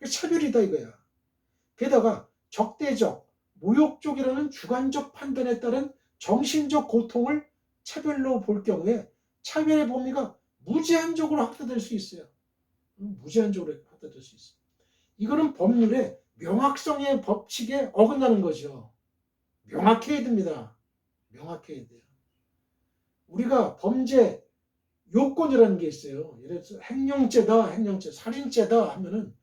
차별이다 이거야. 게다가 적대적, 모욕적이라는 주관적 판단에 따른 정신적 고통을 차별로 볼 경우에 차별의 범위가 무제한적으로 확대될 수 있어요. 무제한적으로 확대될 수 있어요. 이거는 법률의 명확성의 법칙에 어긋나는 거죠. 명확해야 됩니다. 명확해야 돼요. 우리가 범죄 요건이라는 게 있어요. 예를 들어서 행령죄다, 행령죄, 살인죄다 하면은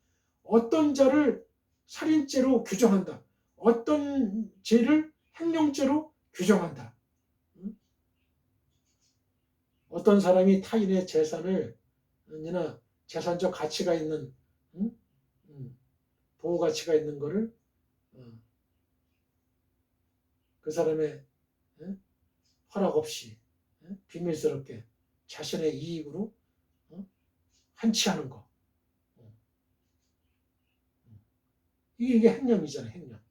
어떤 자를 살인죄로 규정한다. 어떤 죄를 행령죄로 규정한다. 어떤 사람이 타인의 재산을 이나 재산적 가치가 있는 보호 가치가 있는 거를 그 사람의 허락 없이 비밀스럽게 자신의 이익으로 한치하는 거. 이게 행령이잖아요. 행령.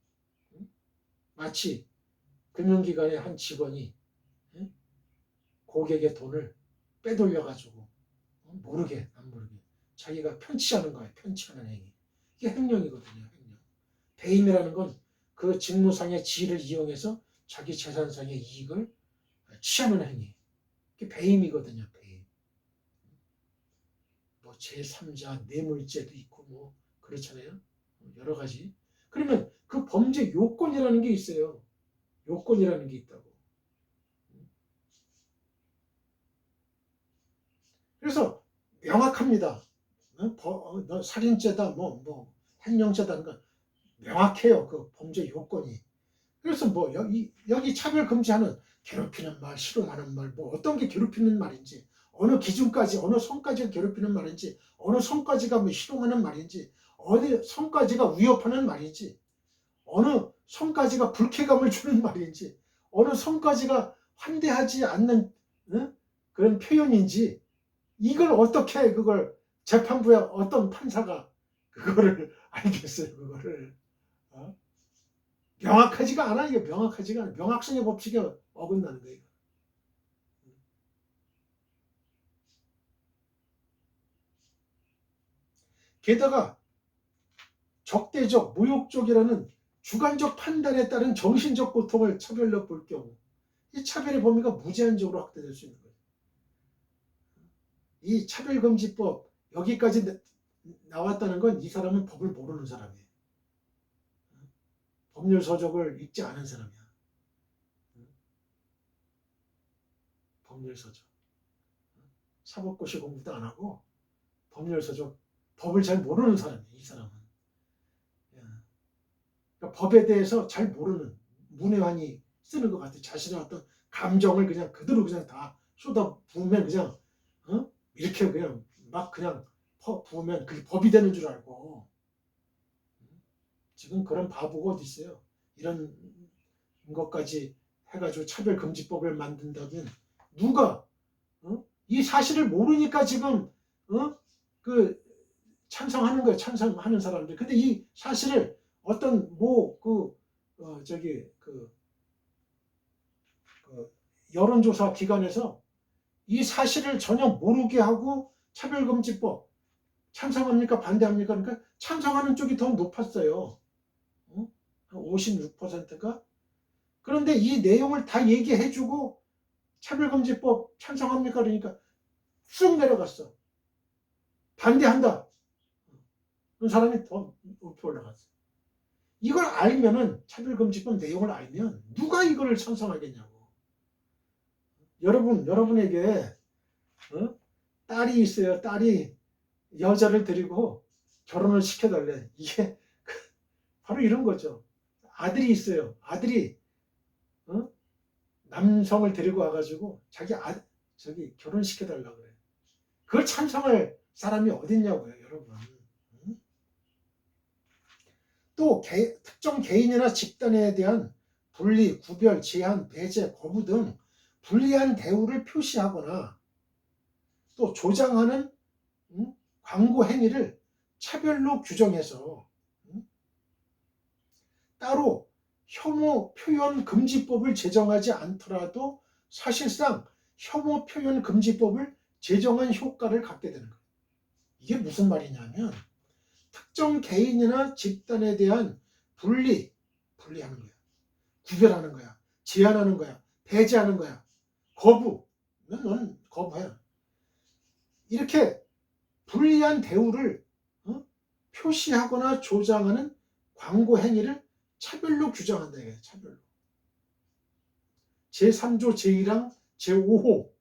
마치 금융기관의 한 직원이 고객의 돈을 빼돌려가지고 모르게 안 모르게 자기가 편취하는 거예요. 편취하는 행위. 이게 행령이거든요. 행령. 배임이라는 건 그 직무상의 지위를 이용해서 자기 재산상의 이익을 취하는 행위. 이게 배임이거든요. 배임. 뭐 제3자 뇌물죄도 있고 뭐 그렇잖아요. 여러 가지. 그러면 그 범죄 요건이라는 게 있어요. 요건이라는 게 있다고. 그래서 명확합니다. 살인죄다, 행령죄다는 건 명확해요. 그 범죄 요건이. 그래서 뭐 여기 차별 금지하는 괴롭히는 말, 실용하는 말, 뭐 어떤 게 괴롭히는 말인지, 어느 기준까지, 어느 선까지가 괴롭히는 말인지, 어느 선까지가 뭐 실용하는 말인지, 어느 선까지가 위협하는 말인지, 어느 선까지가 불쾌감을 주는 말인지, 어느 선까지가 환대하지 않는 그런 표현인지, 이걸 어떻게 그걸 재판부에 어떤 판사가 그거를 알겠어요. 그거를 명확하지가 않아. 이게 명확하지가 않아. 명확성의 법칙에 어긋나는 거예요. 게다가 적대적, 모욕적이라는 주관적 판단에 따른 정신적 고통을 차별로 볼 경우 이 차별의 범위가 무제한적으로 확대될 수 있는 거예요. 이 차별금지법 여기까지 나왔다는 건 이 사람은 법을 모르는 사람이에요. 법률 서적을 읽지 않은 사람이야. 법률 서적. 사법고시 공부도 안 하고 법률 서적, 법을 잘 모르는 사람이야, 이 사람은. 그러니까 법에 대해서 잘 모르는, 문외한이 쓰는 것 같아. 자신의 어떤 감정을 그냥 그대로 그냥 다 쏟아 부으면 그냥 이렇게 그냥 막 그냥 부으면 그게 법이 되는 줄 알고. 지금 그런 바보가 어디 있어요? 이런 것까지 해가지고 차별금지법을 만든다면 누가 이 사실을 모르니까 지금 그 찬성하는 거예요. 찬성하는 사람들. 근데 이 사실을 어떤 여론조사 기관에서 이 사실을 전혀 모르게 하고 차별금지법 찬성합니까? 반대합니까? 그러니까 찬성하는 쪽이 더 높았어요. 한 56%가. 그런데 이 내용을 다 얘기해주고 차별금지법 찬성합니까? 그러니까 쑥 내려갔어. 반대한다. 그런 사람이 더 높이 올라갔어. 이걸 알면은, 차별금지법 내용을 알면 누가 이걸 찬성하겠냐고. 여러분에게 딸이 있어요. 딸이 여자를 데리고 결혼을 시켜달래. 이게 바로 이런 거죠. 아들이 있어요. 아들이 남성을 데리고 와가지고 저기 결혼시켜달라고 그래. 그걸 찬성할 사람이 어딨냐고요, 여러분. 또 특정 개인이나 집단에 대한 분리, 구별, 제한, 배제, 거부 등 불리한 대우를 표시하거나 또 조장하는 광고 행위를 차별로 규정해서 따로 혐오 표현 금지법을 제정하지 않더라도 사실상 혐오 표현 금지법을 제정한 효과를 갖게 되는 거예요. 이게 무슨 말이냐면 특정 개인이나 집단에 대한 분리하는 거야. 구별하는 거야. 제한하는 거야. 배제하는 거야. 거부. 넌 거부해. 이렇게 불리한 대우를 표시하거나 조장하는 광고 행위를 차별로 규정한다. 이게 차별로. 제3조 제1항 제5호.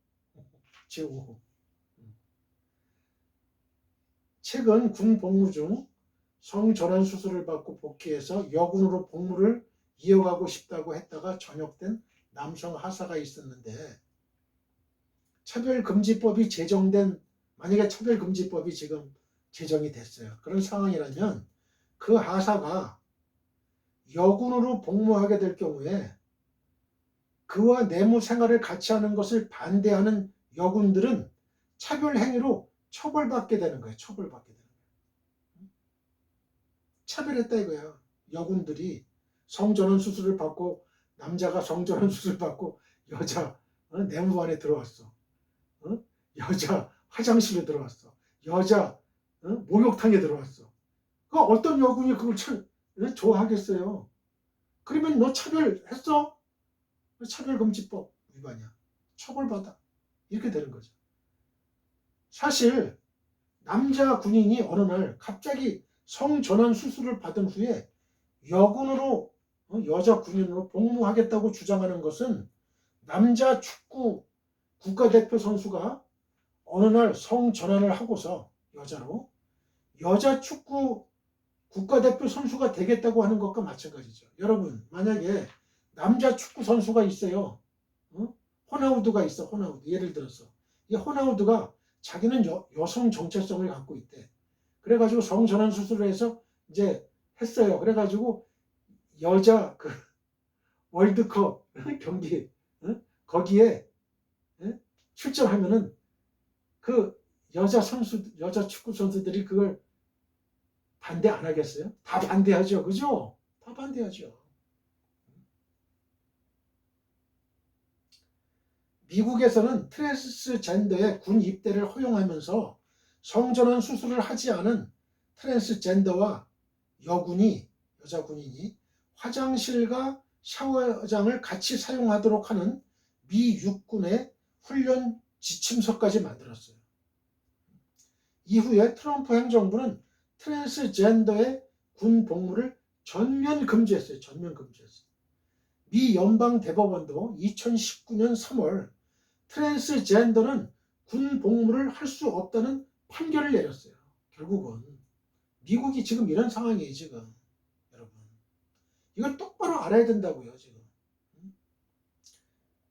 최근 군 복무 중 성전환 수술을 받고 복귀해서 여군으로 복무를 이어가고 싶다고 했다가 전역된 남성 하사가 있었는데, 차별금지법이 제정된, 만약에 차별금지법이 지금 제정이 됐어요. 그런 상황이라면 그 하사가 여군으로 복무하게 될 경우에 그와 내무 생활을 같이 하는 것을 반대하는 여군들은 차별 행위로 처벌받게 되는 거예요. 처벌받게 되는 거예요. 차별했다 이거야. 여군들이 성전환 수술을 받고, 남자가 성전환 수술 받고 여자 내무반에 들어왔어. 여자 화장실에 들어왔어. 여자 목욕탕에 들어왔어. 그 어떤 여군이 그걸 좋아하겠어요? 그러면 너 차별했어? 차별금지법 위반이야. 처벌받아. 이렇게 되는 거죠. 사실 남자 군인이 어느 날 갑자기 성전환 수술을 받은 후에 여군으로 여자 군인으로 복무하겠다고 주장하는 것은 남자 축구 국가대표 선수가 어느 날 성전환을 하고서 여자로 여자 축구 국가대표 선수가 되겠다고 하는 것과 마찬가지죠. 여러분, 만약에 남자 축구 선수가 있어요. 호나우두가 있어. 호나우두. 예를 들어서 이 호나우두가 자기는 여성 정체성을 갖고 있대. 그래가지고 성전환 수술을 해서 이제 했어요. 그래가지고 여자 그 월드컵 경기 거기에 출전하면은 그 여자 축구 선수들이 그걸 반대 안 하겠어요? 다 반대하죠. 그죠? 다 반대하죠. 미국에서는 트랜스젠더의 군 입대를 허용하면서 성전환 수술을 하지 않은 트랜스젠더와 여자 군인이 화장실과 샤워장을 같이 사용하도록 하는 미 육군의 훈련 지침서까지 만들었어요. 이후에 트럼프 행정부는 트랜스젠더의 군 복무를 전면 금지했어요. 전면 금지했어요. 미 연방 대법원도 2019년 3월 트랜스젠더는 군 복무를 할 수 없다는 판결을 내렸어요. 결국은 미국이 지금 이런 상황이에요. 지금 여러분 이걸 똑바로 알아야 된다고요. 지금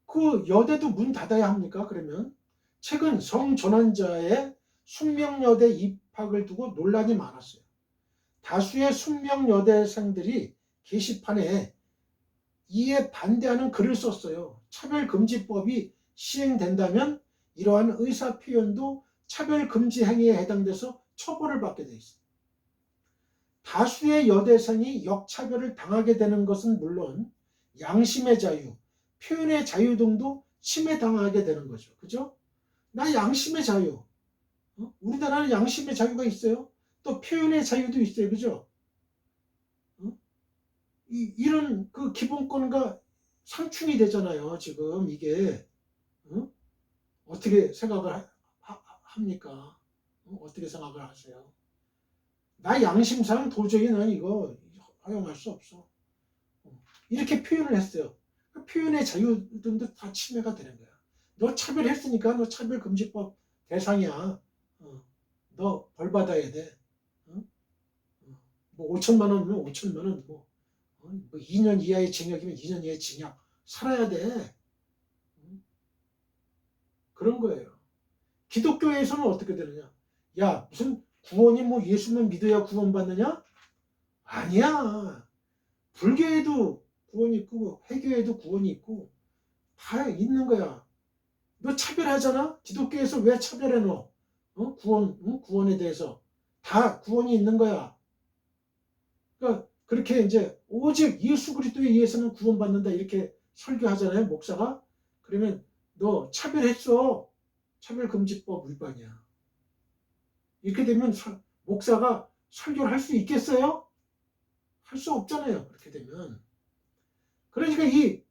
그 여대도 문 닫아야 합니까? 그러면 최근 성전환자의 숙명여대 입학을 두고 논란이 많았어요. 다수의 숙명여대생들이 게시판에 이에 반대하는 글을 썼어요. 차별금지법이 시행된다면 이러한 의사 표현도 차별금지 행위에 해당돼서 처벌을 받게 돼 있어요. 다수의 여대생이 역차별을 당하게 되는 것은 물론 양심의 자유, 표현의 자유 등도 침해당하게 되는 거죠. 그죠? 나 양심의 자유. 우리나라는 양심의 자유가 있어요. 또 표현의 자유도 있어요. 그죠? 이런 그 기본권과 상충이 되잖아요. 지금 이게 어떻게 생각을 합니까? 어떻게 생각을 하세요? 나 양심상 도저히 난 이거 허용할 수 없어. 이렇게 표현을 했어요. 표현의 자유 등도 다 침해가 되는 거야. 너 차별했으니까 너 차별금지법 대상이야. 너 벌 받아야 돼. 뭐 5천만 원이면 5천만 원, 뭐 2년 이하의 징역이면 2년 이하의 징역 살아야 돼. 그런 거예요. 기독교에서는 어떻게 되느냐? 야, 무슨 구원이 뭐 예수만 믿어야 구원받느냐? 아니야. 불교에도 구원이 있고 회교에도 구원이 있고 다 있는 거야. 너 차별하잖아? 기독교에서 왜 차별해 너? 구원에 대해서 다 구원이 있는 거야. 그러니까 그렇게 이제 오직 예수 그리스도에 의해서는 구원받는다 이렇게 설교하잖아요, 목사가. 그러면 너 차별했어. 차별금지법 위반이야. 이렇게 되면 목사가 설교를 할 수 있겠어요? 할 수 없잖아요. 그렇게 되면. 그러니까 이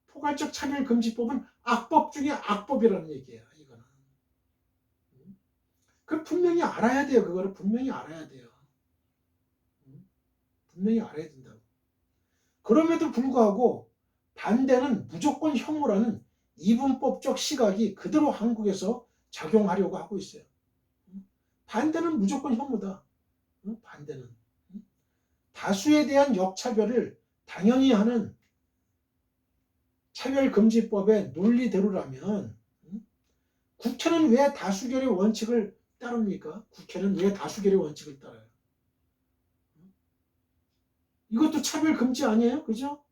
포괄적 차별금지법은 악법 중에 악법이라는 얘기예요. 이거는. 그 분명히 알아야 돼요. 그거를 분명히 알아야 돼요. 분명히 알아야 된다고. 그럼에도 불구하고 반대는 무조건 혐오라는 이분법적 시각이 그대로 한국에서 작용하려고 하고 있어요. 반대는 무조건 혐오다. 반대는. 다수에 대한 역차별을 당연히 하는 차별금지법의 논리대로라면 국회는 왜 다수결의 원칙을 따릅니까? 국회는 왜 다수결의 원칙을 따라요? 이것도 차별금지 아니에요? 그죠?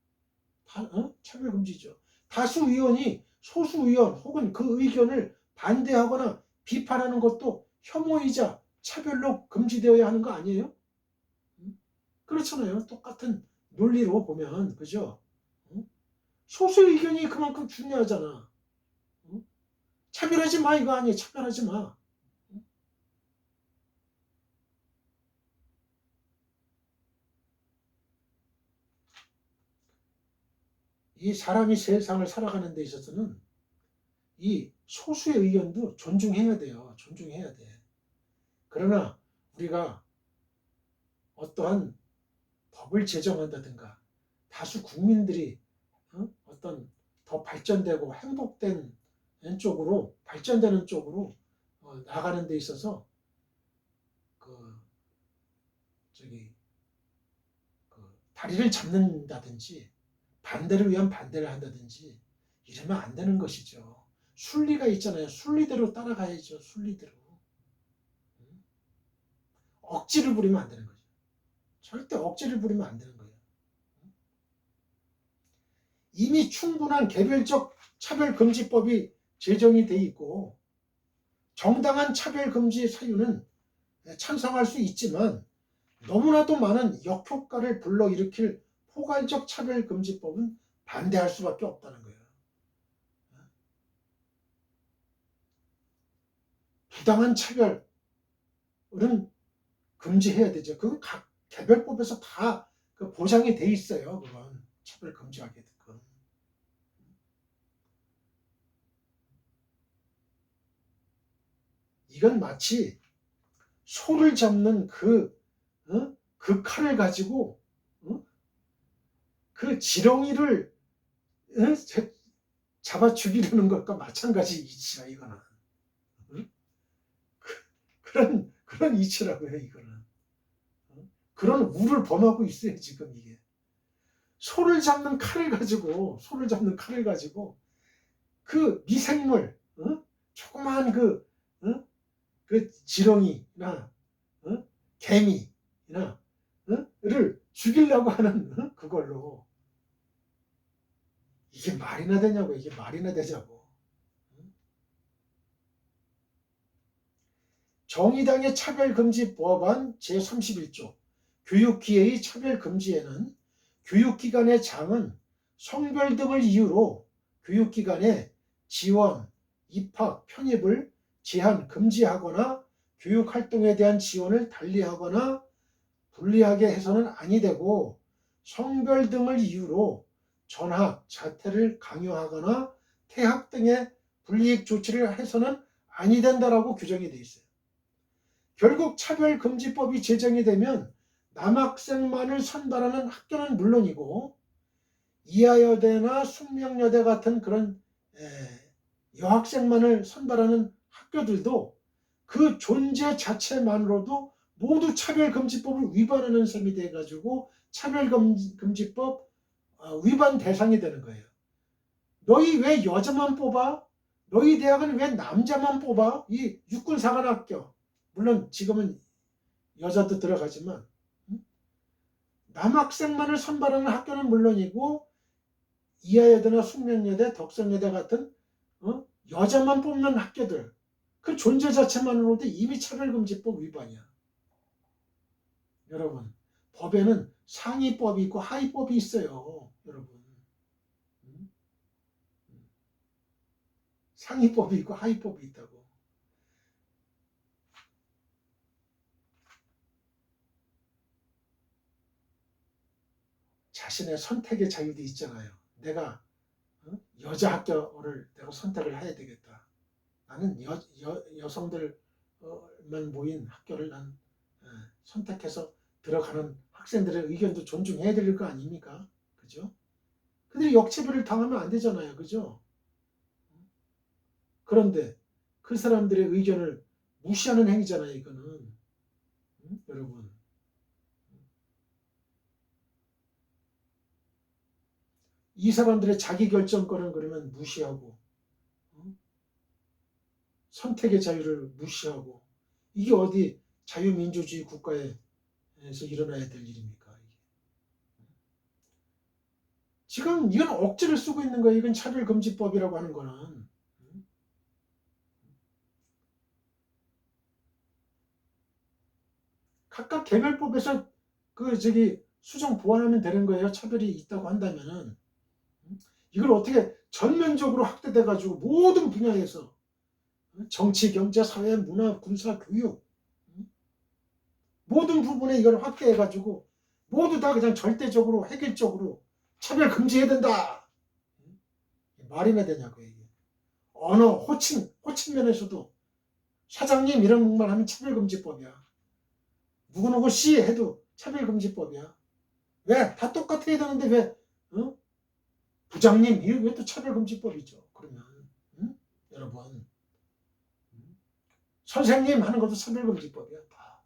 차별금지죠. 다수 의원이 소수 의원 혹은 그 의견을 반대하거나 비판하는 것도 혐오이자 차별로 금지되어야 하는 거 아니에요? 그렇잖아요. 똑같은 논리로 보면, 그죠? 소수 의견이 그만큼 중요하잖아. 차별하지 마, 이거 아니에요. 차별하지 마. 이 사람이 세상을 살아가는 데 있어서는 이 소수의 의견도 존중해야 돼요. 존중해야 돼. 그러나 우리가 어떠한 법을 제정한다든가 다수 국민들이 어떤 더 발전되고 행복된 쪽으로 발전되는 쪽으로 나가는 데 있어서 그 저기 그 다리를 잡는다든지 반대를 위한 반대를 한다든지 이러면 안 되는 것이죠. 순리가 있잖아요. 순리대로 따라가야죠. 순리대로. 억지를 부리면 안 되는 거죠. 절대 억지를 부리면 안 되는 거예요. 이미 충분한 개별적 차별금지법이 제정이 돼 있고 정당한 차별금지 사유는 찬성할 수 있지만 너무나도 많은 역효과를 불러일으킬 포괄적 차별금지법은 반대할 수밖에 없다는 거예요. 부당한 차별은 금지해야 되죠. 그건 각 개별법에서 다 보장이 돼 있어요. 그건 차별 금지하게끔. 이건 마치 소를 잡는 그 칼을 가지고 그 지렁이를 잡아 죽이려는 것과 마찬가지 이치야 이거는. 응? 그런 이치라고요 이거는. 그런 우를 범하고 있어요 지금 이게. 소를 잡는 칼을 가지고 그 미생물, 조그마한 그 지렁이나 개미나 를 죽이려고 하는 그걸로 이게 말이나 되냐고. 이게 말이나 되자고. 정의당의 차별금지법안 제31조 교육기회의 차별금지에는 교육기관의 장은 성별 등을 이유로 교육기관의 지원, 입학, 편입을 제한, 금지하거나 교육활동에 대한 지원을 달리하거나 불리하게 해서는 아니 되고 성별 등을 이유로 전학, 자퇴를 강요하거나 퇴학 등의 불이익 조치를 해서는 아니 된다라고 규정이 되어 있어요. 결국 차별금지법이 제정이 되면 남학생만을 선발하는 학교는 물론이고 이하여대나 숙명여대 같은 그런 여학생만을 선발하는 학교들도 그 존재 자체만으로도 모두 차별금지법을 위반하는 셈이 돼가지고 차별금지법 위반 대상이 되는 거예요. 너희 왜 여자만 뽑아? 너희 대학은 왜 남자만 뽑아? 이 육군사관학교, 물론 지금은 여자도 들어가지만 남학생만을 선발하는 학교는 물론이고 이하여대나 숙명여대, 덕성여대 같은 여자만 뽑는 학교들, 그 존재 자체만으로도 이미 차별금지법 위반이야. 여러분, 법에는 상위법이 있고 하위법이 있어요. 여러분, 상위법이 있고 하위법이 있다고. 자신의 선택의 자유도 있잖아요. 내가 여자 학교를 내가 선택을 해야 되겠다. 나는 여성들만 모인 학교를 난 선택해서 들어가는 학생들의 의견도 존중해야 될 거 아닙니까? 그죠? 근데 역차별을 당하면 안 되잖아요. 그죠? 그런데 그 사람들의 의견을 무시하는 행위잖아요. 이거는. 여러분. 이 사람들의 자기결정권은 그러면 무시하고 선택의 자유를 무시하고 이게 어디 자유민주주의 국가에서 일어나야 될 일입니까? 지금 이건 억지를 쓰고 있는 거예요. 이건 차별금지법이라고 하는 거는. 각각 개별법에서 수정 보완하면 되는 거예요. 차별이 있다고 한다면은. 이걸 어떻게 전면적으로 확대돼 가지고 모든 분야에서 정치, 경제, 사회, 문화, 군사, 교육 모든 부분에 이걸 확대해 가지고 모두 다 그냥 절대적으로 획일적으로 차별 금지해야 된다. 말이나 되냐고 이게. 언어, 호칭 면에서도 사장님 이런 말 하면 차별금지법이야. 누구누구 씨 해도 차별금지법이야. 왜? 다 똑같아야 되는데 왜? 부장님 이것도 차별금지법이죠. 그러면 여러분 선생님 하는 것도 차별금지법이야. 다.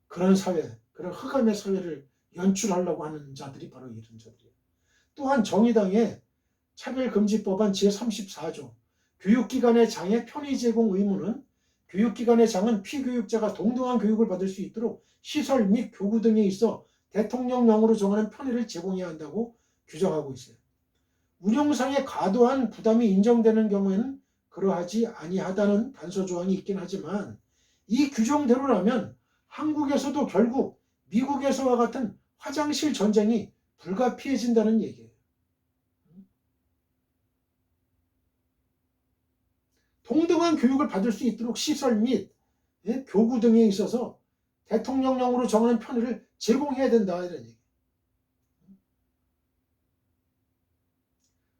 그런 사회, 그런 흑암의 사회를 연출하려고 하는 자들이 바로 이런 자들이에요. 또한 정의당의 차별금지법안 제34조 교육기관의 장애 편의 제공 의무는 교육기관의 장은 피교육자가 동등한 교육을 받을 수 있도록 시설 및 교구 등에 있어 대통령령으로 정하는 편의를 제공해야 한다고 규정하고 있어요. 운영상의 과도한 부담이 인정되는 경우에는 그러하지 아니하다는 단서조항이 있긴 하지만 이 규정대로라면 한국에서도 결국 미국에서와 같은 화장실 전쟁이 불가피해진다는 얘기예요. 동등한 교육을 받을 수 있도록 시설 및 교구 등에 있어서 대통령령으로 정하는 편의를 제공해야 된다 이런 얘기.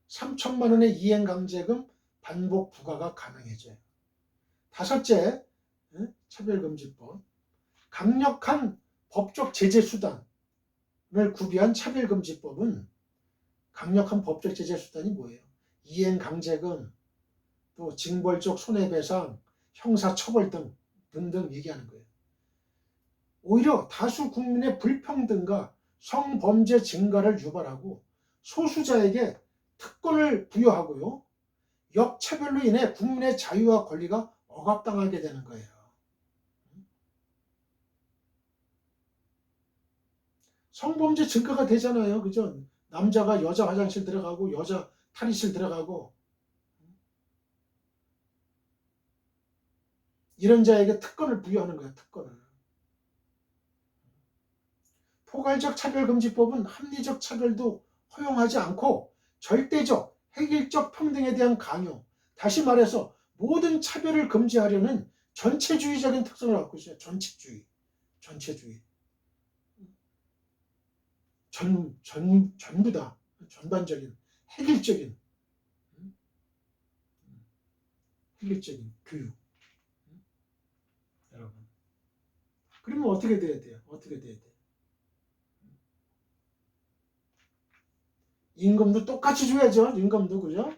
3천만 원의 이행강제금 반복 부과가 가능해져요. 다섯째, 차별금지법. 강력한 법적 제재 수단. 구비한 차별금지법은 강력한 법적 제재 수단이 뭐예요? 이행강제금, 또 징벌적 손해배상, 형사처벌 등등 얘기하는 거예요. 오히려 다수 국민의 불평등과 성범죄 증가를 유발하고 소수자에게 특권을 부여하고요. 역차별로 인해 국민의 자유와 권리가 억압당하게 되는 거예요. 성범죄 증가가 되잖아요. 그죠? 남자가 여자 화장실 들어가고 여자 탈의실 들어가고 이런 자에게 특권을 부여하는 거예요. 특권을. 포괄적 차별금지법은 합리적 차별도 허용하지 않고 절대적, 획일적 평등에 대한 강요, 다시 말해서 모든 차별을 금지하려는 전체주의적인 특성을 갖고 있어요. 전체주의. 전부 다 전반적인 획일적인 교육. 여러분. 그러면 어떻게 돼야 돼요? 임금도 똑같이 줘야죠. 임금도 그죠?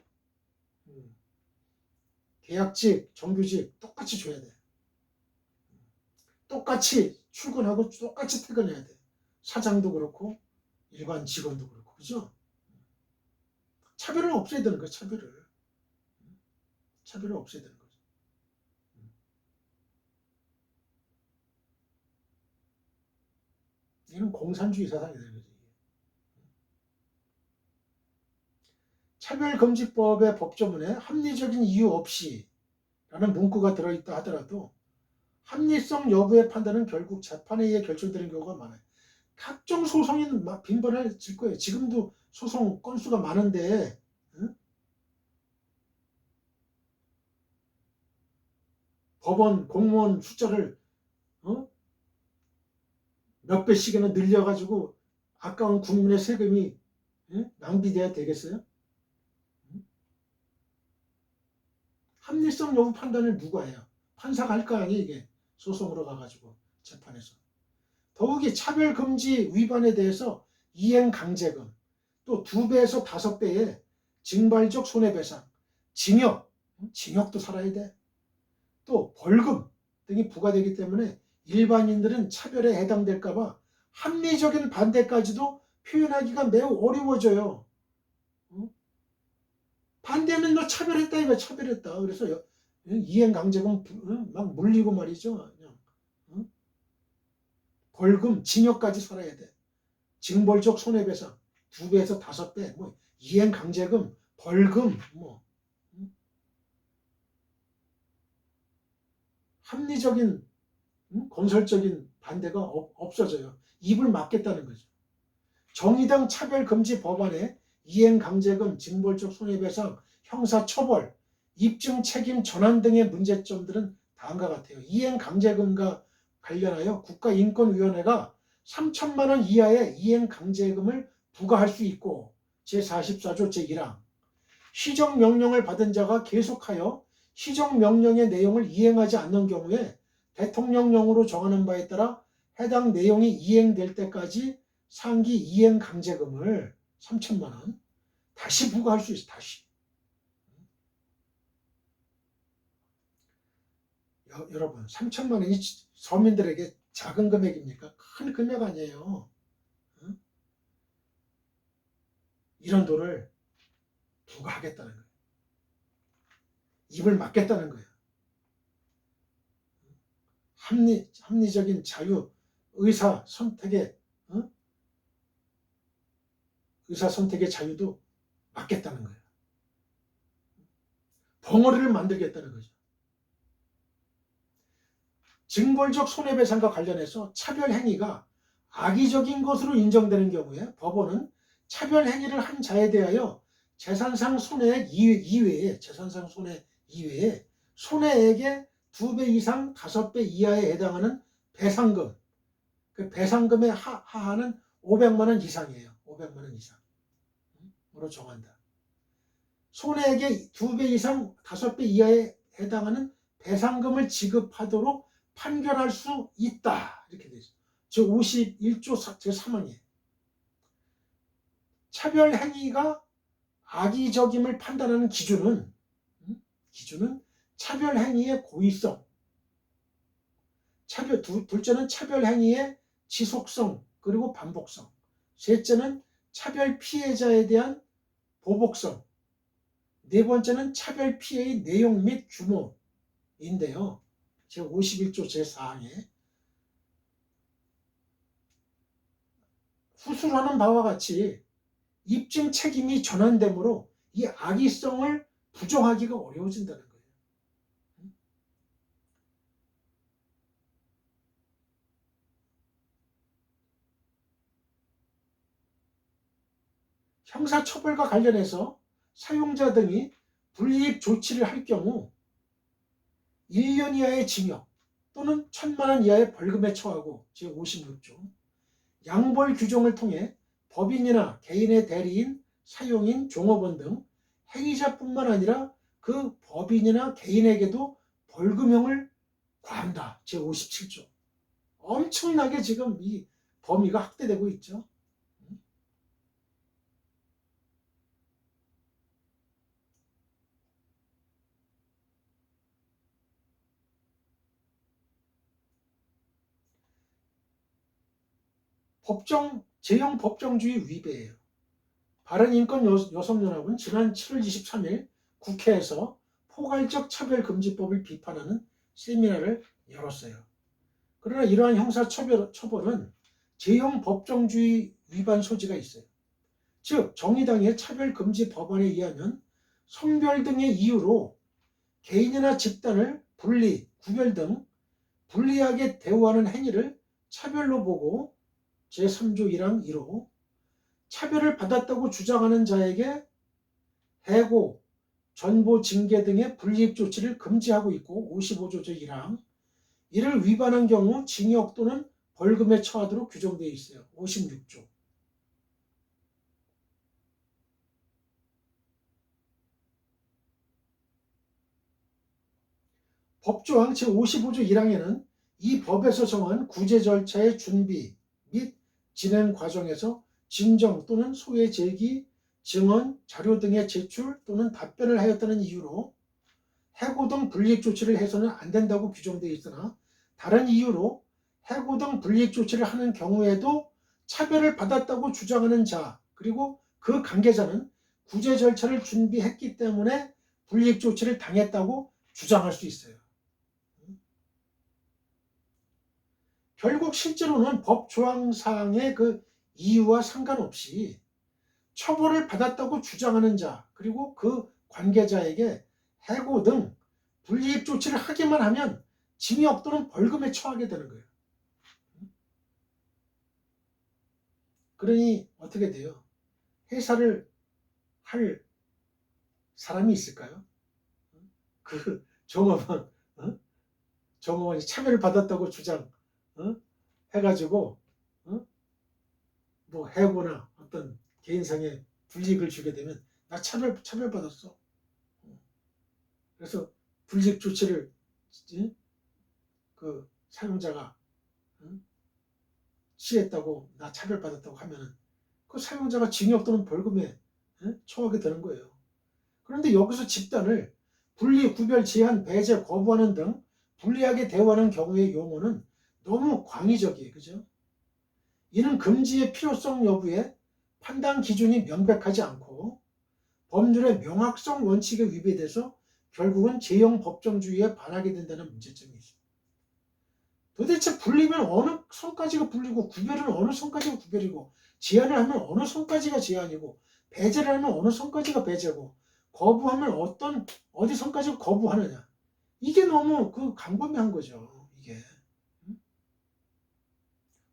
계약직, 정규직 똑같이 줘야 돼. 똑같이 출근하고 똑같이 퇴근해야 돼. 사장도 그렇고 일반 직원도 그렇고 그죠? 차별을 없애야 되는 거야. 차별을 없애야 되는 거죠. 이건 공산주의 사상이 되는 거지. 차별금지법의 법조문에 합리적인 이유 없이 라는 문구가 들어있다 하더라도 합리성 여부의 판단은 결국 재판에 의해 결정되는 경우가 많아요. 각종 소송이 막 빈번해질 거예요. 지금도 소송 건수가 많은데 응? 법원 공무원 숫자를 몇 배씩이나 늘려가지고 아까운 국민의 세금이 낭비돼야 되겠어요? 합리성 여부 판단을 누가 해요? 판사가 할 거 아니에요, 이게. 소송으로 가가지고 재판에서. 더욱이 차별금지 위반에 대해서 이행강제금, 또 2배에서 5배의 징발적 손해배상, 징역도 살아야 돼. 또 벌금 등이 부과되기 때문에 일반인들은 차별에 해당될까봐 합리적인 반대까지도 표현하기가 매우 어려워져요. 반대하면 너 차별했다 이거 차별했다. 그래서 이행강제금 막 물리고 말이죠. 그냥, 벌금, 징역까지 살아야 돼. 징벌적 손해배상 2배에서 5배, 뭐 이행강제금, 벌금, 뭐 합리적인 건설적인 반대가 없어져요. 입을 막겠다는 거죠. 정의당 차별금지 법안에 이행강제금, 징벌적 손해배상, 형사처벌, 입증 책임 전환 등의 문제점들은 다음과 같아요. 이행강제금과 관련하여 국가인권위원회가 3천만 원 이하의 이행강제금을 부과할 수 있고 제44조 제1항 시정명령을 받은 자가 계속하여 시정명령의 내용을 이행하지 않는 경우에 대통령령으로 정하는 바에 따라 해당 내용이 이행될 때까지 상기 이행강제금을 3천만 원 다시 부과할 수 있어. 다시. 여러분 3천만 원이 서민들에게 작은 금액입니까? 큰 금액 아니에요. 응? 이런 돈을 부과하겠다는 거예요. 입을 막겠다는 거예요. 합리적인 자유, 의사 선택의 자유도 막겠다는 거예요. 벙어리를 만들겠다는 거죠. 징벌적 손해배상과 관련해서 차별행위가 악의적인 것으로 인정되는 경우에 법원은 차별행위를 한 자에 대하여 재산상 손해액 이외에 손해액의 2배 이상 5배 이하에 해당하는 배상금, 그 배상금의 하한은 500만 원 이상이에요. 500만 원 이상으로 정한다. 손해액의 2배 이상 5배 이하에 해당하는 배상금을 지급하도록 판결할 수 있다. 이렇게 되어 있어요. 제51조 제3항이에요. 차별 행위가 악의적임을 판단하는 기준은 차별 행위의 고의성, 둘째는 차별 행위의 지속성 그리고 반복성, 셋째는 차별 피해자에 대한 보복성, 네 번째는 차별 피해의 내용 및 규모인데요. 제51조 제4항에 후술하는 바와 같이 입증 책임이 전환되므로 이 악의성을 부정하기가 어려워진다는 거예요. 형사처벌과 관련해서 사용자 등이 불이익 조치를 할 경우 1년 이하의 징역 또는 1,000만 원 이하의 벌금에 처하고 제56조 양벌 규정을 통해 법인이나 개인의 대리인, 사용인, 종업원 등 행위자뿐만 아니라 그 법인이나 개인에게도 벌금형을 과한다. 제57조. 엄청나게 지금 이 범위가 확대되고 있죠. 제형 법정주의 위배예요. 바른인권 여성연합은 지난 7월 23일 국회에서 포괄적 차별금지법을 비판하는 세미나를 열었어요. 그러나 이러한 형사처벌은 제형 법정주의 위반 소지가 있어요. 즉 정의당의 차별금지 법안에 의하면 성별 등의 이유로 개인이나 집단을 분리, 구별 등 불리하게 대우하는 행위를 차별로 보고 제3조 1항 1호 차별을 받았다고 주장하는 자에게 해고, 전보, 징계 등의 불이익 조치를 금지하고 있고 55조 제1항 이를 위반한 경우 징역 또는 벌금에 처하도록 규정되어 있어요. 56조. 법조항 제55조 1항에는 이 법에서 정한 구제 절차의 준비 및 진행 과정에서 진정 또는 소외 제기, 증언, 자료 등의 제출 또는 답변을 하였다는 이유로 해고 등 불이익 조치를 해서는 안 된다고 규정되어 있으나 다른 이유로 해고 등 불이익 조치를 하는 경우에도 차별을 받았다고 주장하는 자 그리고 그 관계자는 구제 절차를 준비했기 때문에 불이익 조치를 당했다고 주장할 수 있어요. 결국 실제로는 법 조항상의 그 이유와 상관없이 처벌을 받았다고 주장하는 자 그리고 그 관계자에게 해고 등 불이익 조치를 하기만 하면 징역 또는 벌금에 처하게 되는 거예요. 그러니 어떻게 돼요? 회사를 할 사람이 있을까요? 그 종업원, 종업원이 차별을 받았다고 주장 해가지고 뭐 해고나 어떤 개인상의 불이익을 주게 되면 나 차별받았어. 그래서 불이익 조치를 그 사용자가 취했다고 나 차별받았다고 하면은 그 사용자가 징역 또는 벌금에 처하게 되는 거예요. 그런데 여기서 집단을 분리, 구별, 제한, 배제, 거부하는 등 불리하게 대우하는 경우의 용어는 너무 광의적이에요. 그죠? 이는 금지의 필요성 여부에 판단 기준이 명백하지 않고 법률의 명확성 원칙에 위배돼서 결국은 제형 법정주의에 반하게 된다는 문제점이 있습니다. 도대체 분리면 어느 선까지가 분리고 구별은 어느 선까지가 구별이고 제한을 하면 어느 선까지가 제한이고 배제를 하면 어느 선까지가 배제고 거부하면 어디 선까지 거부하느냐 이게 너무 그 광범위한 거죠. 이게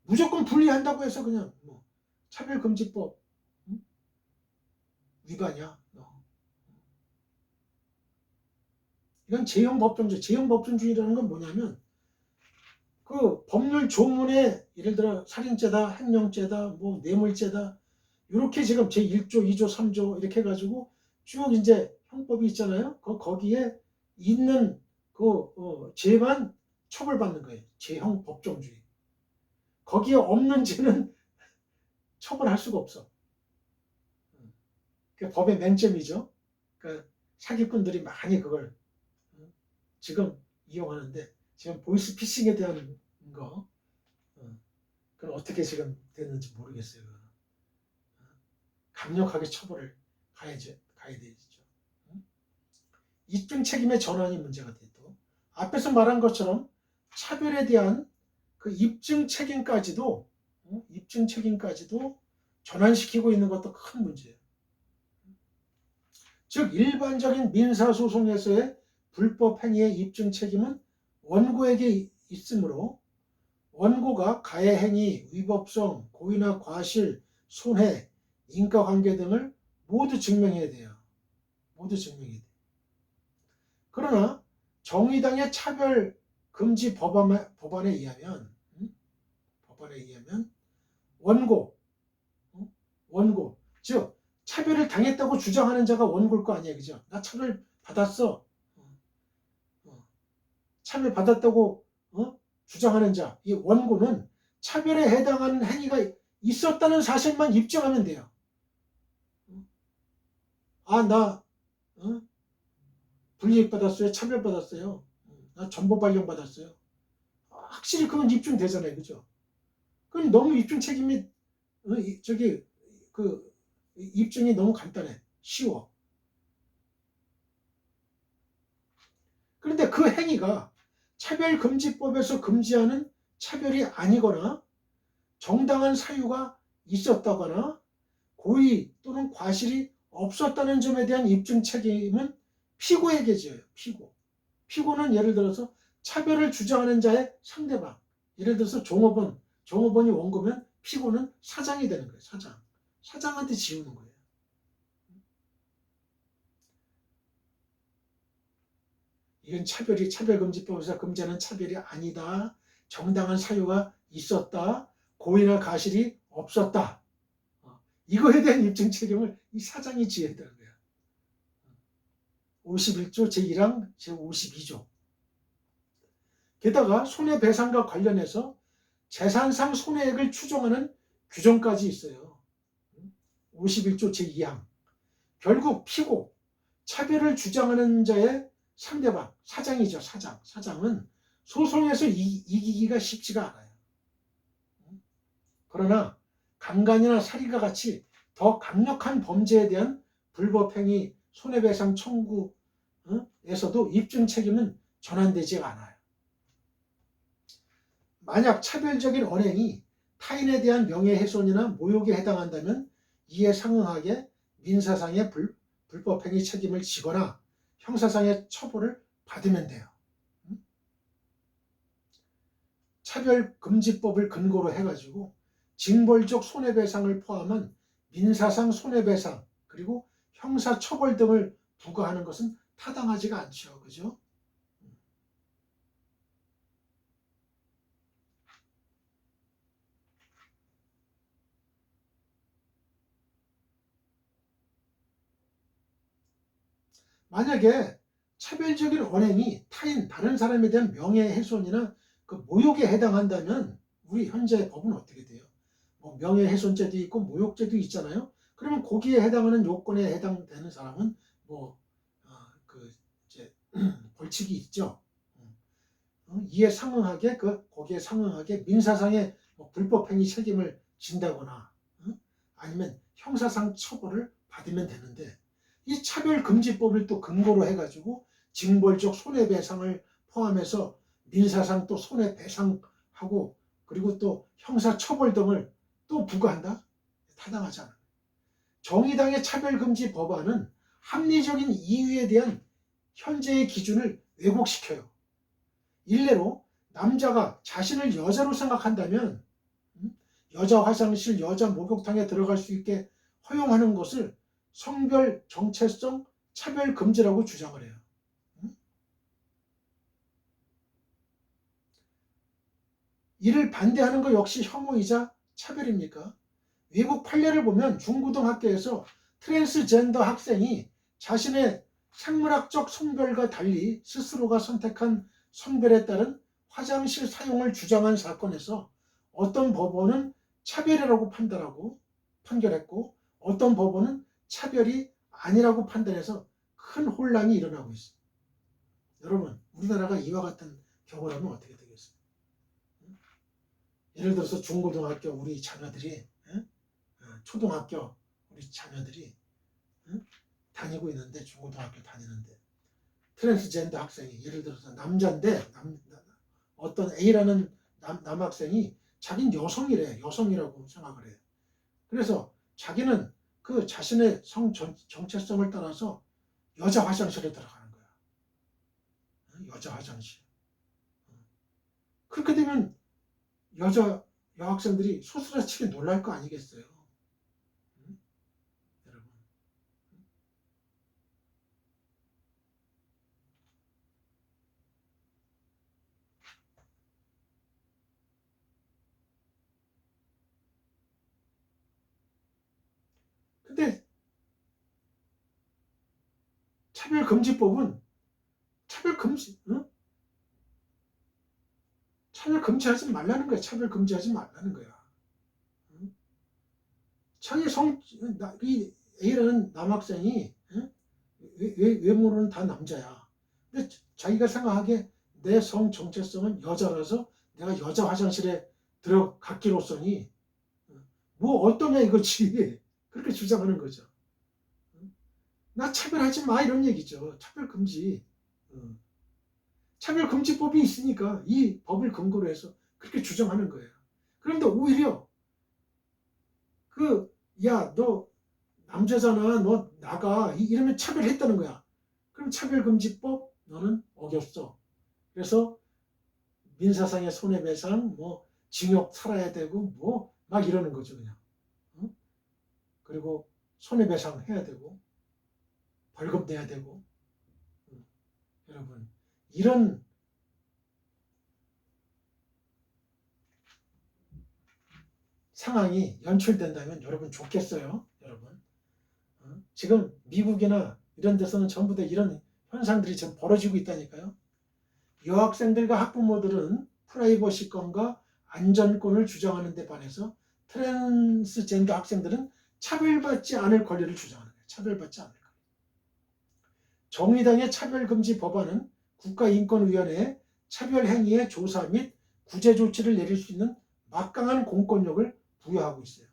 무조건 분리한다고 해서 그냥 뭐 차별금지법 위반이야. 이건 제형법정주의라는 건 뭐냐면 그 법률 조문에 예를 들어 살인죄다, 횡령죄다, 뭐 뇌물죄다 이렇게 지금 제1조, 2조, 3조 이렇게 해가지고 쭉 이제 형법이 있잖아요. 거기에 있는 그 죄만 처벌받는 거예요. 제형 법정주의. 거기에 없는 죄는 처벌할 수가 없어. 법의 맹점이죠. 그러니까 사기꾼들이 많이 그걸 지금 이용하는데, 지금 보이스피싱에 대한 거 그건 어떻게 지금 됐는지 모르겠어요. 강력하게 처벌을 가야 되죠. 입증 책임의 전환이 문제가 돼도, 앞에서 말한 것처럼 차별에 대한 그 입증 책임까지도 전환시키고 있는 것도 큰 문제예요. 즉 일반적인 민사소송에서의 불법 행위의 입증 책임은 원고에게 있으므로 원고가 가해 행위, 위법성, 고의나 과실, 손해, 인과관계 등을 모두 증명해야 돼요. 그러나 정의당의 차별금지 법안에 의하면 원고, 즉 차별을 당했다고 주장하는 자가 원고일 거 아니에요, 그죠? 나 차별 받았어. 차별 받았다고 주장하는 자, 이 원고는 차별에 해당하는 행위가 있었다는 사실만 입증하면 돼요. 나 불이익 받았어요, 차별 받았어요, 나 전보 발령 받았어요. 확실히 그건 입증되잖아요, 그죠? 그럼 너무 입증 책임이 입증이 너무 간단해, 쉬워. 그런데 그 행위가 차별금지법에서 금지하는 차별이 아니거나 정당한 사유가 있었다거나 고의 또는 과실이 없었다는 점에 대한 입증 책임은 피고에게 져요. 피고는 예를 들어서 차별을 주장하는 자의 상대방, 예를 들어서 종업원이 원고면 피고는 사장이 되는 거예요. 사장한테 지우는 거예요. 이건 차별금지법에서 금지하는 차별이 아니다. 정당한 사유가 있었다. 고의나 과실이 없었다. 이거에 대한 입증 책임을 이 사장이 지어야 되는 거야. 51조 제1항 제52조. 게다가 손해배상과 관련해서 재산상 손해액을 추정하는 규정까지 있어요. 51조 제2항. 결국 피고, 차별을 주장하는 자의 상대방, 사장이죠. 사장은 소송에서 이기기가 쉽지가 않아요. 그러나 강간이나 살인과 같이 더 강력한 범죄에 대한 불법행위, 손해배상 청구에서도 입증 책임은 전환되지 않아요. 만약 차별적인 언행이 타인에 대한 명예훼손이나 모욕에 해당한다면 이에 상응하게 민사상의 불법행위 책임을 지거나 형사상의 처벌을 받으면 돼요. 차별금지법을 근거로 해가지고 징벌적 손해배상을 포함한 민사상 손해배상 그리고 형사처벌 등을 부과하는 것은 타당하지가 않죠. 그죠? 만약에 차별적인 언행이 다른 사람에 대한 명예훼손이나 그 모욕에 해당한다면 우리 현재 법은 어떻게 돼요? 뭐 명예훼손죄도 있고 모욕죄도 있잖아요. 그러면 거기에 해당하는 요건에 해당되는 사람은 이제 벌칙이 있죠. 이에 상응하게 거기에 상응하게 민사상의 불법행위 책임을 진다거나 아니면 형사상 처벌을 받으면 되는데, 이 차별금지법을 또 근거로 해가지고 징벌적 손해배상을 포함해서 민사상 또 손해배상하고 그리고 또 형사처벌 등을 또 부과한다? 타당하지 않아요. 정의당의 차별금지 법안은 합리적인 이유에 대한 현재의 기준을 왜곡시켜요. 일례로 남자가 자신을 여자로 생각한다면 여자 화장실, 여자 목욕탕에 들어갈 수 있게 허용하는 것을 성별 정체성 차별금지라고 주장을 해요. 이를 반대하는 것 역시 혐오이자 차별입니까? 외국 판례를 보면 중고등학교에서 트랜스젠더 학생이 자신의 생물학적 성별과 달리 스스로가 선택한 성별에 따른 화장실 사용을 주장한 사건에서 어떤 법원은 차별이라고 판결했고 어떤 법원은 차별이 아니라고 판단해서 큰 혼란이 일어나고 있어요. 여러분, 우리나라가 이와 같은 경우를 하면 어떻게 되겠어요? 예를 들어서 중고등학교 우리 자녀들이, 초등학교 우리 자녀들이 다니고 있는데, 중고등학교 다니는데 트랜스젠더 학생이, 예를 들어서 남자인데 어떤 A라는 남학생이 자기는 여성이래. 여성이라고 생각을 해. 그래서 자기는 그 자신의 성 정체성을 따라서 여자 화장실에 들어가는 거야. 여자 화장실. 그렇게 되면 여학생들이 소스라치게 놀랄 거 아니겠어요? 여러분. 근데 차별금지법은 차별금지, 차별금지하지 말라는 거야. 차별금지하지 말라는 거야. 자기 이 A라는 남학생이, 외모는 다 남자야. 근데 자기가 생각하기에 내 성 정체성은 여자라서 내가 여자 화장실에 들어갔기로써니 뭐 어떠냐 이거지. 그렇게 주장하는 거죠. 나 차별하지 마 이런 얘기죠. 차별금지. 차별금지법이 있으니까 이 법을 근거로 해서 그렇게 주장하는 거예요. 그런데 오히려 야, 너 남자잖아. 너 나가. 이러면 차별했다는 거야. 그럼 차별금지법 너는 어겼어. 그래서 민사상의 손해배상, 뭐 징역 살아야 되고 뭐 막 이러는 거죠 그냥. 그리고 손해배상 해야 되고 벌금 내야 되고. 여러분, 이런 상황이 연출된다면 여러분 좋겠어요. 여러분. 지금 미국이나 이런 데서는 전부 다 이런 현상들이 지금 벌어지고 있다니까요. 여학생들과 학부모들은 프라이버시권과 안전권을 주장하는 데 반해서 트랜스젠더 학생들은 차별받지 않을 권리를 주장하는 거예요. 차별받지 않을 권리. 정의당의 차별금지 법안은 국가인권위원회에 차별행위의 조사 및 구제 조치를 내릴 수 있는 막강한 공권력을 부여하고 있어요.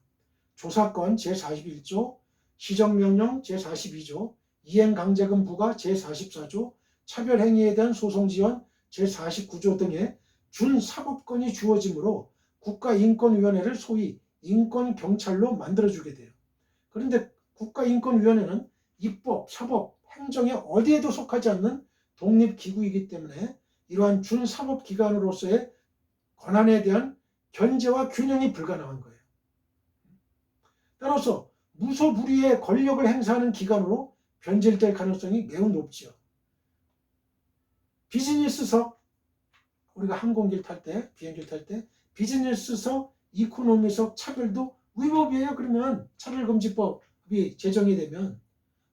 조사권 제41조, 시정명령 제42조, 이행강제금 부과 제44조, 차별행위에 대한 소송지원 제49조 등의 준사법권이 주어지므로 국가인권위원회를 소위 인권경찰로 만들어주게 돼요. 그런데 국가인권위원회는 입법, 사법, 행정에 어디에도 속하지 않는 독립기구이기 때문에 이러한 준사법기관으로서의 권한에 대한 견제와 균형이 불가능한 거예요. 따라서 무소불위의 권력을 행사하는 기관으로 변질될 가능성이 매우 높지요. 비즈니스석, 우리가 항공기를 탈 때, 비행기를 탈 때 비즈니스석, 이코노미석 차별도 위법이에요. 그러면 차별금지법이 제정이 되면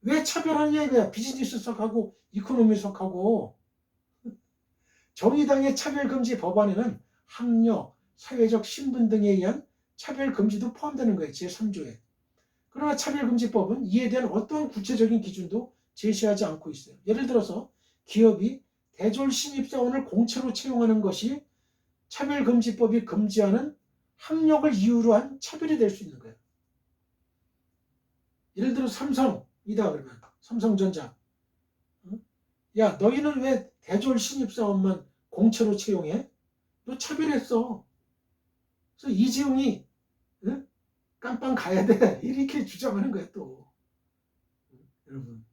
왜 차별하냐 이거야. 비즈니스석하고 이코노미석하고. 정의당의 차별금지 법안에는 학력, 사회적 신분 등에 의한 차별금지도 포함되는 거예요. 제3조에. 그러나 차별금지법은 이에 대한 어떤 구체적인 기준도 제시하지 않고 있어요. 예를 들어서 기업이 대졸 신입사원을 공채로 채용하는 것이 차별금지법이 금지하는 학력을 이유로 한 차별이 될 수 있는 거예요. 예를 들어 삼성이다 그러면 삼성전자, 야 너희는 왜 대졸 신입사원만 공채로 채용해? 너 차별했어. 그래서 이재용이 깜빵 가야 돼 이렇게 주장하는 거야 또. 여러분,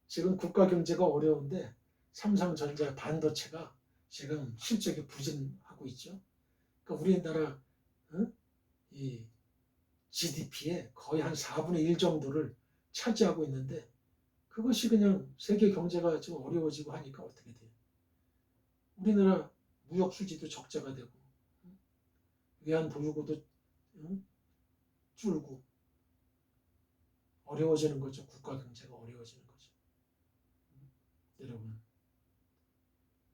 지금 국가 경제가 어려운데 삼성전자 반도체가 지금 실적이 부진하고 있죠. 그러니까 우리나라 이 GDP의 거의 한 4분의 1 정도를 차지하고 있는데 그것이 그냥 세계 경제가 좀 어려워지고 하니까 어떻게 돼요? 우리나라 무역 수지도 적자가 되고 외환 보유고도 줄고 어려워지는 거죠. 국가 경제가 어려워지는 거죠. 여러분,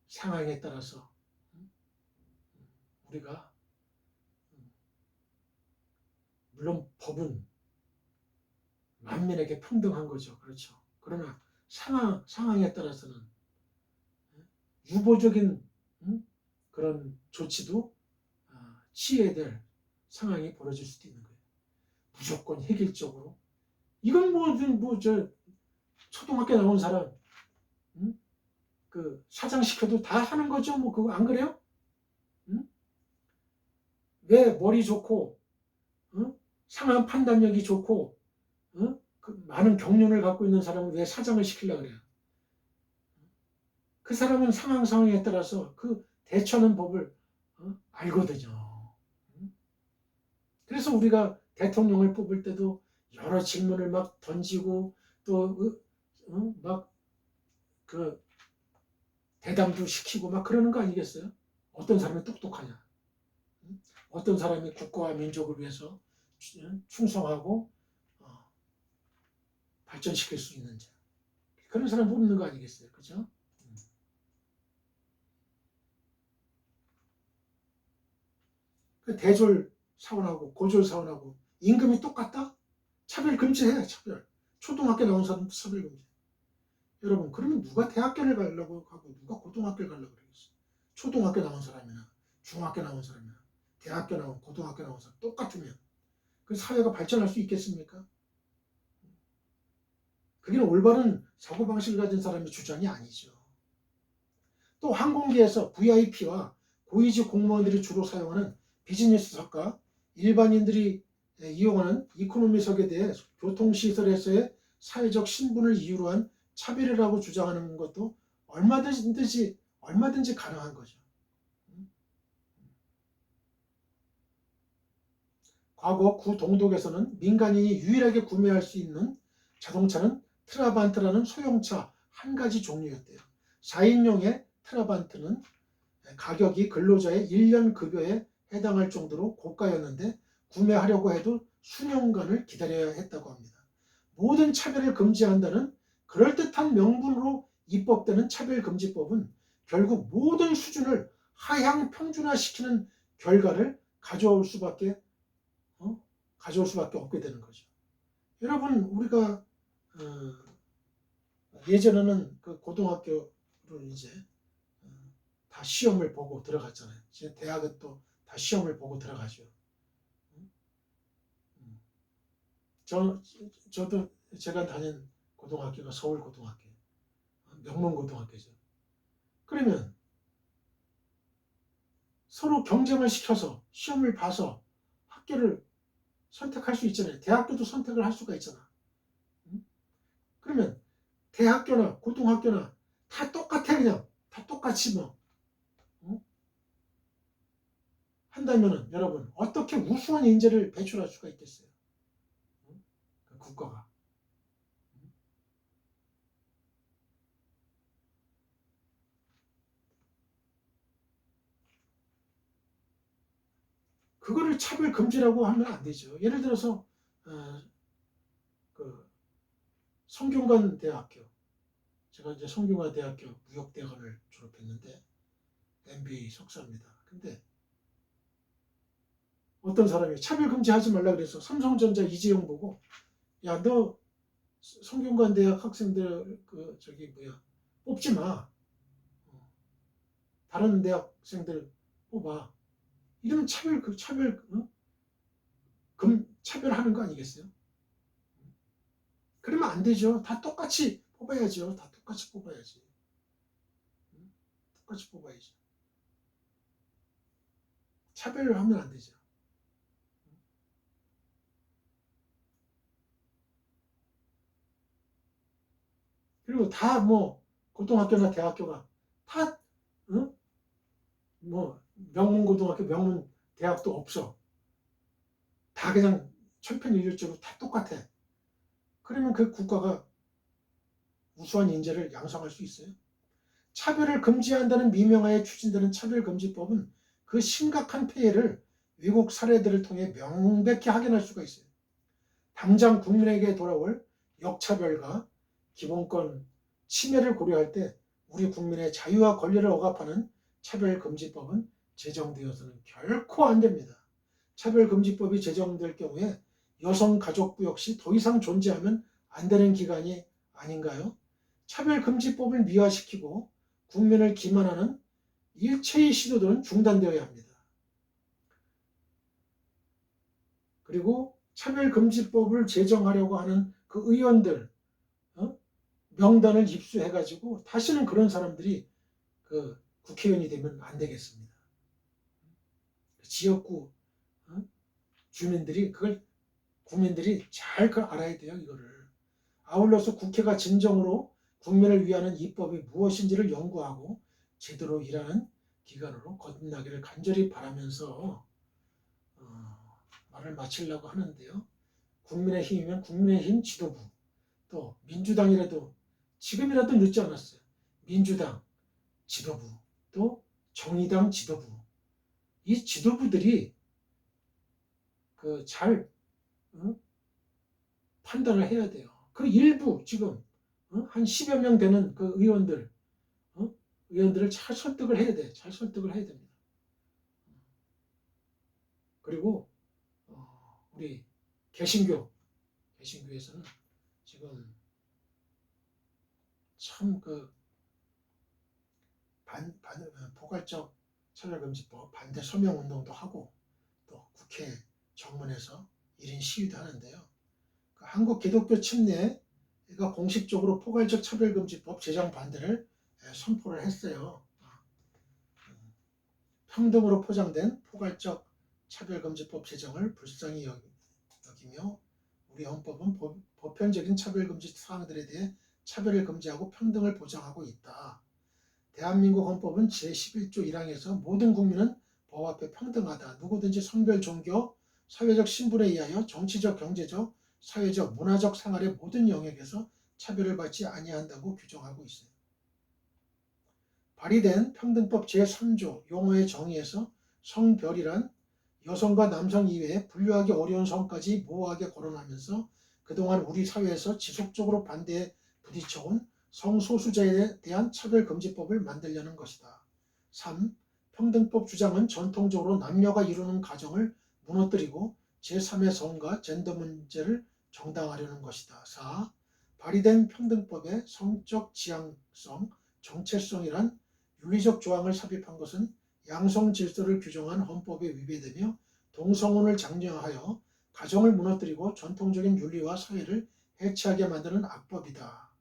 상황에 따라서 우리가 물론 법은 만민에게 평등한 거죠. 그렇죠. 그러나 상황에 따라서는 유보적인 그런 조치도 취해야 될 상황이 벌어질 수도 있는 거예요. 무조건 획일적으로. 이건 저 초등학교 나온 사람 그 사장시켜도 다 하는 거죠. 뭐 그거 안 그래요? 왜 머리 좋고 상황 판단력이 좋고 그 많은 경륜을 갖고 있는 사람은 왜 사장을 시키려고 그래요? 그 사람은 상황에 따라서 그 대처하는 법을 알거든요. 그래서 우리가 대통령을 뽑을 때도 여러 질문을 막 던지고 또 막 그 대담도 시키고 막 그러는 거 아니겠어요? 어떤 사람이 똑똑하냐? 어떤 사람이 국가와 민족을 위해서 충성하고 발전시킬 수 있는지 그런 사람 뽑는 거 아니겠어요? 그죠? 그 대졸 사원하고 고졸 사원하고 임금이 똑같다? 차별 금지해. 차별. 초등학교 나온 사람도 차별 금지. 여러분 그러면 누가 대학교를 가려고 하고 누가 고등학교를 가려고 그러겠어요? 초등학교 나온 사람이나 중학교 나온 사람이나 대학교 나온 고등학교 나온 사람 똑같으면 그 사회가 발전할 수 있겠습니까? 그게 올바른 사고방식을 가진 사람의 주장이 아니죠. 또 항공기에서 VIP와 고위직 공무원들이 주로 사용하는 비즈니스석과 일반인들이 이용하는 이코노미석에 대해 교통시설에서의 사회적 신분을 이유로 한 차별이라고 주장하는 것도 얼마든지 가능한 거죠. 과거 구 동독에서는 민간인이 유일하게 구매할 수 있는 자동차는 트라반트라는 소형차 한 가지 종류였대요. 4인용의 트라반트는 가격이 근로자의 1년 급여에 해당할 정도로 고가였는데 구매하려고 해도 수년간을 기다려야 했다고 합니다. 모든 차별을 금지한다는 그럴듯한 명분으로 입법되는 차별금지법은 결국 모든 수준을 하향 평준화시키는 결과를 가져올 수밖에 없게 되는 거죠. 여러분 우리가 예전에는 그 고등학교를 이제 다 시험을 보고 들어갔잖아요. 이제 대학은 또 다 시험을 보고 들어가죠. 저도 제가 다닌 고등학교가 서울고등학교, 명문고등학교죠. 그러면 서로 경쟁을 시켜서 시험을 봐서 학교를 선택할 수 있잖아요. 대학교도 선택을 할 수가 있잖아. 그러면 대학교나 고등학교나 다 똑같아 그냥. 다 똑같이 뭐 한다면은 여러분 어떻게 우수한 인재를 배출할 수가 있겠어요? 그 국가가. 그거를 차별 금지라고 하면 안 되죠. 예를 들어서 그 성균관 대학교, 제가 이제 성균관 대학교 무역대학원을 졸업했는데 MBA 석사입니다. 근데 어떤 사람이 차별 금지하지 말라 그래서 삼성전자 이재용 보고 야 너 성균관 대학 학생들 그 저기 뭐야 뽑지 마. 다른 대학생들 뽑아. 이러면 차별하는 거 아니겠어요? 그러면 안 되죠. 다 똑같이 뽑아야죠. 다 똑같이 뽑아야지. 똑같이 뽑아야죠. 차별을 하면 안 되죠. 그리고 다 뭐 고등학교나 대학교가 다 뭐 명문고등학교, 명문대학도 없어. 다 그냥 천편일률적으로 다 똑같아. 그러면 그 국가가 우수한 인재를 양성할 수 있어요? 차별을 금지한다는 미명하에 추진되는 차별금지법은 그 심각한 폐해를 외국 사례들을 통해 명백히 확인할 수가 있어요. 당장 국민에게 돌아올 역차별과 기본권 침해를 고려할 때 우리 국민의 자유와 권리를 억압하는 차별금지법은 제정되어서는 결코 안 됩니다. 차별금지법이 제정될 경우에 여성가족부 역시 더 이상 존재하면 안 되는 기관이 아닌가요? 차별금지법을 미화시키고 국민을 기만하는 일체의 시도들은 중단되어야 합니다. 그리고 차별금지법을 제정하려고 하는 그 의원들 명단을 입수해가지고 다시는 그런 사람들이 그 국회의원이 되면 안 되겠습니다. 지역구 주민들이 그걸 국민들이 잘 알아야 돼요. 이거를. 아울러서 국회가 진정으로 국민을 위하는 입법이 무엇인지를 연구하고 제대로 일하는 기관으로 거듭나기를 간절히 바라면서 말을 마치려고 하는데요. 국민의힘이면 국민의힘 지도부, 또 민주당이라도 지금이라도 늦지 않았어요. 민주당 지도부, 또 정의당 지도부, 이 지도부들이 잘 판단을 해야 돼요. 그 일부 지금 한 10여 명 되는 그 의원들을 잘 설득을 해야 돼. 잘 설득을 해야 됩니다. 그리고 우리 개신교에서는 지금 참 포괄적 차별금지법 반대 서명운동도 하고 또 국회 정문에서 1인 시위도 하는데요. 한국 기독교 침례가 공식적으로 포괄적 차별금지법 제정 반대를 선포를 했어요. 평등으로 포장된 포괄적 차별금지법 제정을 불쌍히 여기며 우리 헌법은 보편적인 차별금지 사항들에 대해 차별을 금지하고 평등을 보장하고 있다. 대한민국 헌법은 제11조 1항에서 모든 국민은 법 앞에 평등하다. 누구든지 성별, 종교, 사회적 신분에 의하여 정치적, 경제적, 사회적, 문화적 생활의 모든 영역에서 차별을 받지 아니한다고 규정하고 있어요. 발의된 평등법 제3조 용어의 정의에서 성별이란 여성과 남성 이외에 분류하기 어려운 성까지 모호하게 거론하면서 그동안 우리 사회에서 지속적으로 반대에 부딪혀온 성소수자에 대한 차별금지법을 만들려는 것이다. 3. 평등법 주장은 전통적으로 남녀가 이루는 가정을 무너뜨리고 제3의 성과 젠더 문제를 정당화하려는 것이다. 4. 발의된 평등법의 성적 지향성, 정체성이란 윤리적 조항을 삽입한 것은 양성 질서를 규정한 헌법에 위배되며 동성혼을 장려하여 가정을 무너뜨리고 전통적인 윤리와 사회를 해치하게 만드는 악법이다.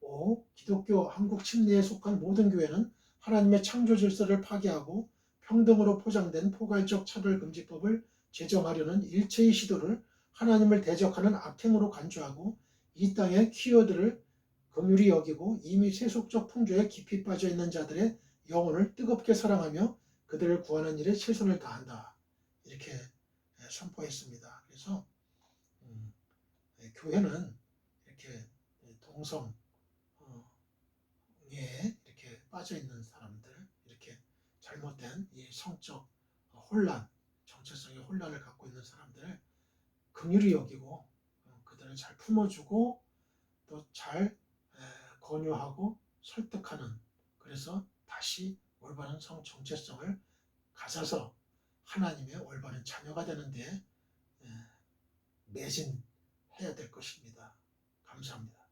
5. 기독교 한국 침례에 속한 모든 교회는 하나님의 창조 질서를 파괴하고 평등으로 포장된 포괄적 차별금지법을 제정하려는 일체의 시도를 하나님을 대적하는 악행으로 간주하고 이 땅의 퀴어들을 긍휼히 여기고 이미 세속적 풍조에 깊이 빠져 있는 자들의 영혼을 뜨겁게 사랑하며 그들을 구하는 일에 최선을 다한다. 이렇게 선포했습니다. 그래서 교회는 이렇게 동성에 이렇게 빠져 있는 사람들, 이렇게 잘못된 이 성적 혼란, 정체성의 혼란을 갖고 있는 사람들을 긍휼히 여기고 그들을 잘 품어주고 또 잘 권유하고 설득하는, 그래서 다시 올바른 성 정체성을 가져서 하나님의 올바른 자녀가 되는데 매진해야 될 것입니다. 감사합니다.